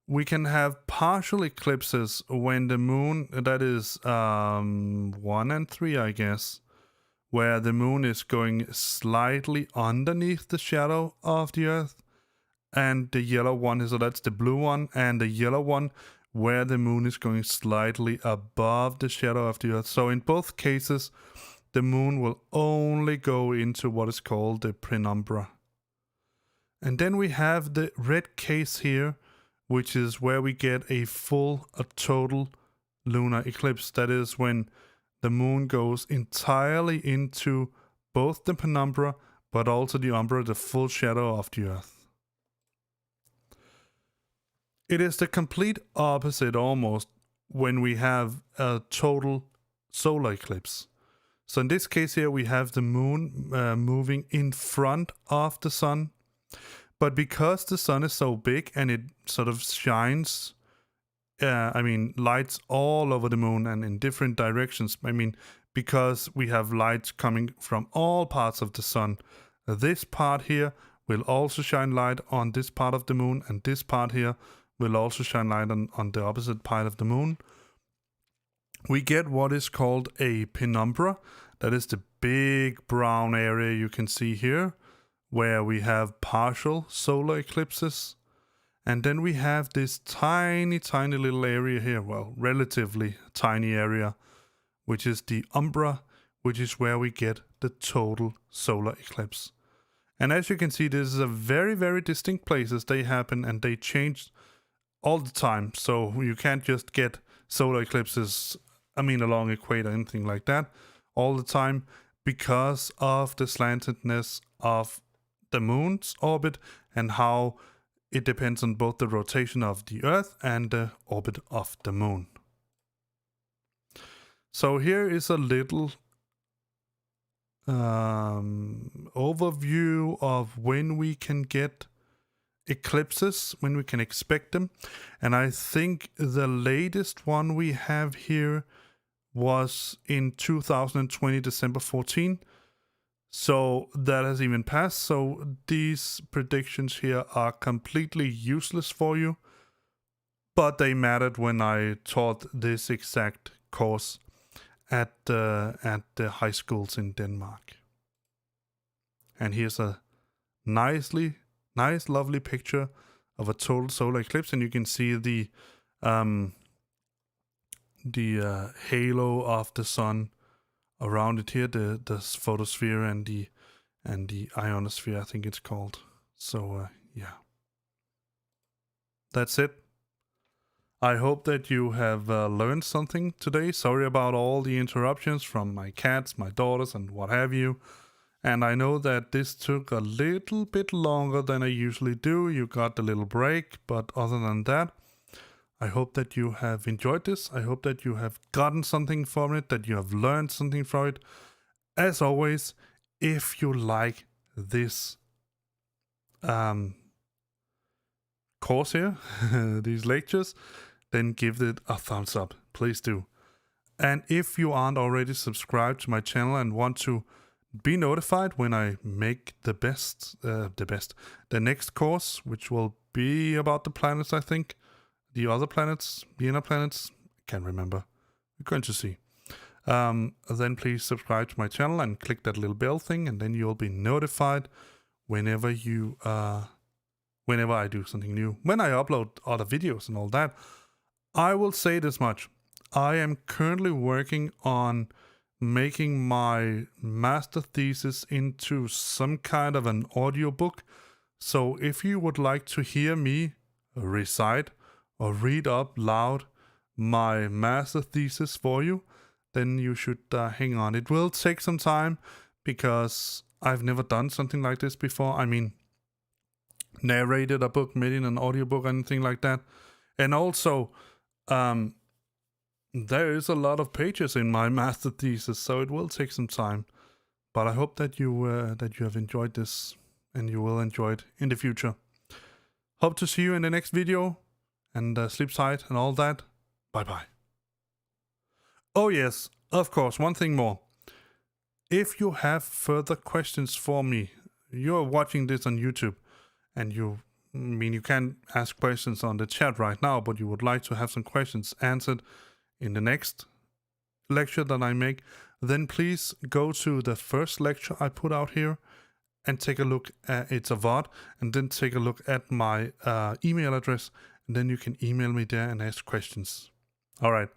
we can have partial eclipses when the moon, that is 1 and 3, I guess, where the moon is going slightly underneath the shadow of the Earth, and the yellow one, so that's the blue one, and the yellow one where the moon is going slightly above the shadow of the Earth. So in both cases, the moon will only go into what is called the penumbra. And then we have the red case here, which is where we get a total lunar eclipse. That is when the moon goes entirely into both the penumbra, but also the umbra, the full shadow of the Earth. It is the complete opposite almost when we have a total solar eclipse. So in this case here, we have the moon moving in front of the sun. But because the sun is so big and it sort of shines, lights all over the moon and in different directions. Because we have lights coming from all parts of the sun. This part here will also shine light on this part of the moon, and this part here will also shine light on the opposite part of the moon. We get what is called a penumbra. That is the big brown area you can see here, where we have partial solar eclipses. And then we have this tiny, tiny little area here, well, relatively tiny area, which is the umbra, which is where we get the total solar eclipse. And as you can see, this is a very, very distinct places. They happen and they change all the time. So you can't just get solar eclipses, along equator, anything like that, all the time, because of the slantedness of the moon's orbit and how it depends on both the rotation of the Earth and the orbit of the moon. So here is a little overview of when we can get eclipses, when we can expect them. And I think the latest one we have here was in 2020, December 14. So that has even passed. So these predictions here are completely useless for you, but they mattered when I taught this exact course at the high schools in Denmark. And here's a nice, lovely picture of a total solar eclipse, and you can see the halo of the sun around it here, the photosphere and the ionosphere, I think it's called. So yeah, that's it. I hope that you have learned something today. Sorry about all the interruptions from my cats, my daughters, and what have you. And I know that this took a little bit longer than I usually do. You got a little break, but other than that, I hope that you have enjoyed this. I hope that you have gotten something from it, that you have learned something from it. As always, if you like this course here, these lectures, then give it a thumbs up. Please do. And if you aren't already subscribed to my channel and want to be notified when I make the next course, which will be about the planets, I think. The other planets, the inner planets, can't remember. We're going to see. Then please subscribe to my channel and click that little bell thing, and then you'll be notified whenever I do something new. When I upload other videos and all that. I will say this much. I am currently working on making my master thesis into some kind of an audiobook. So if you would like to hear me recite or read up loud my master thesis for you, then you should hang on. It will take some time because I've never done something like this before. Narrated a book, made in an audiobook, anything like that. And also, there is a lot of pages in my master thesis, so it will take some time. But I hope that you have enjoyed this, and you will enjoy it in the future. Hope to see you in the next video, and sleep tight and all that. Bye bye. Oh yes, of course, one thing more. If you have further questions for me, you're watching this on YouTube, and you I mean, you can ask questions on the chat right now, but you would like to have some questions answered in the next lecture that I make, then please go to the first lecture I put out here and take a look at, it's a VOD, and then take a look at my email address, and then you can email me there and ask questions. All right.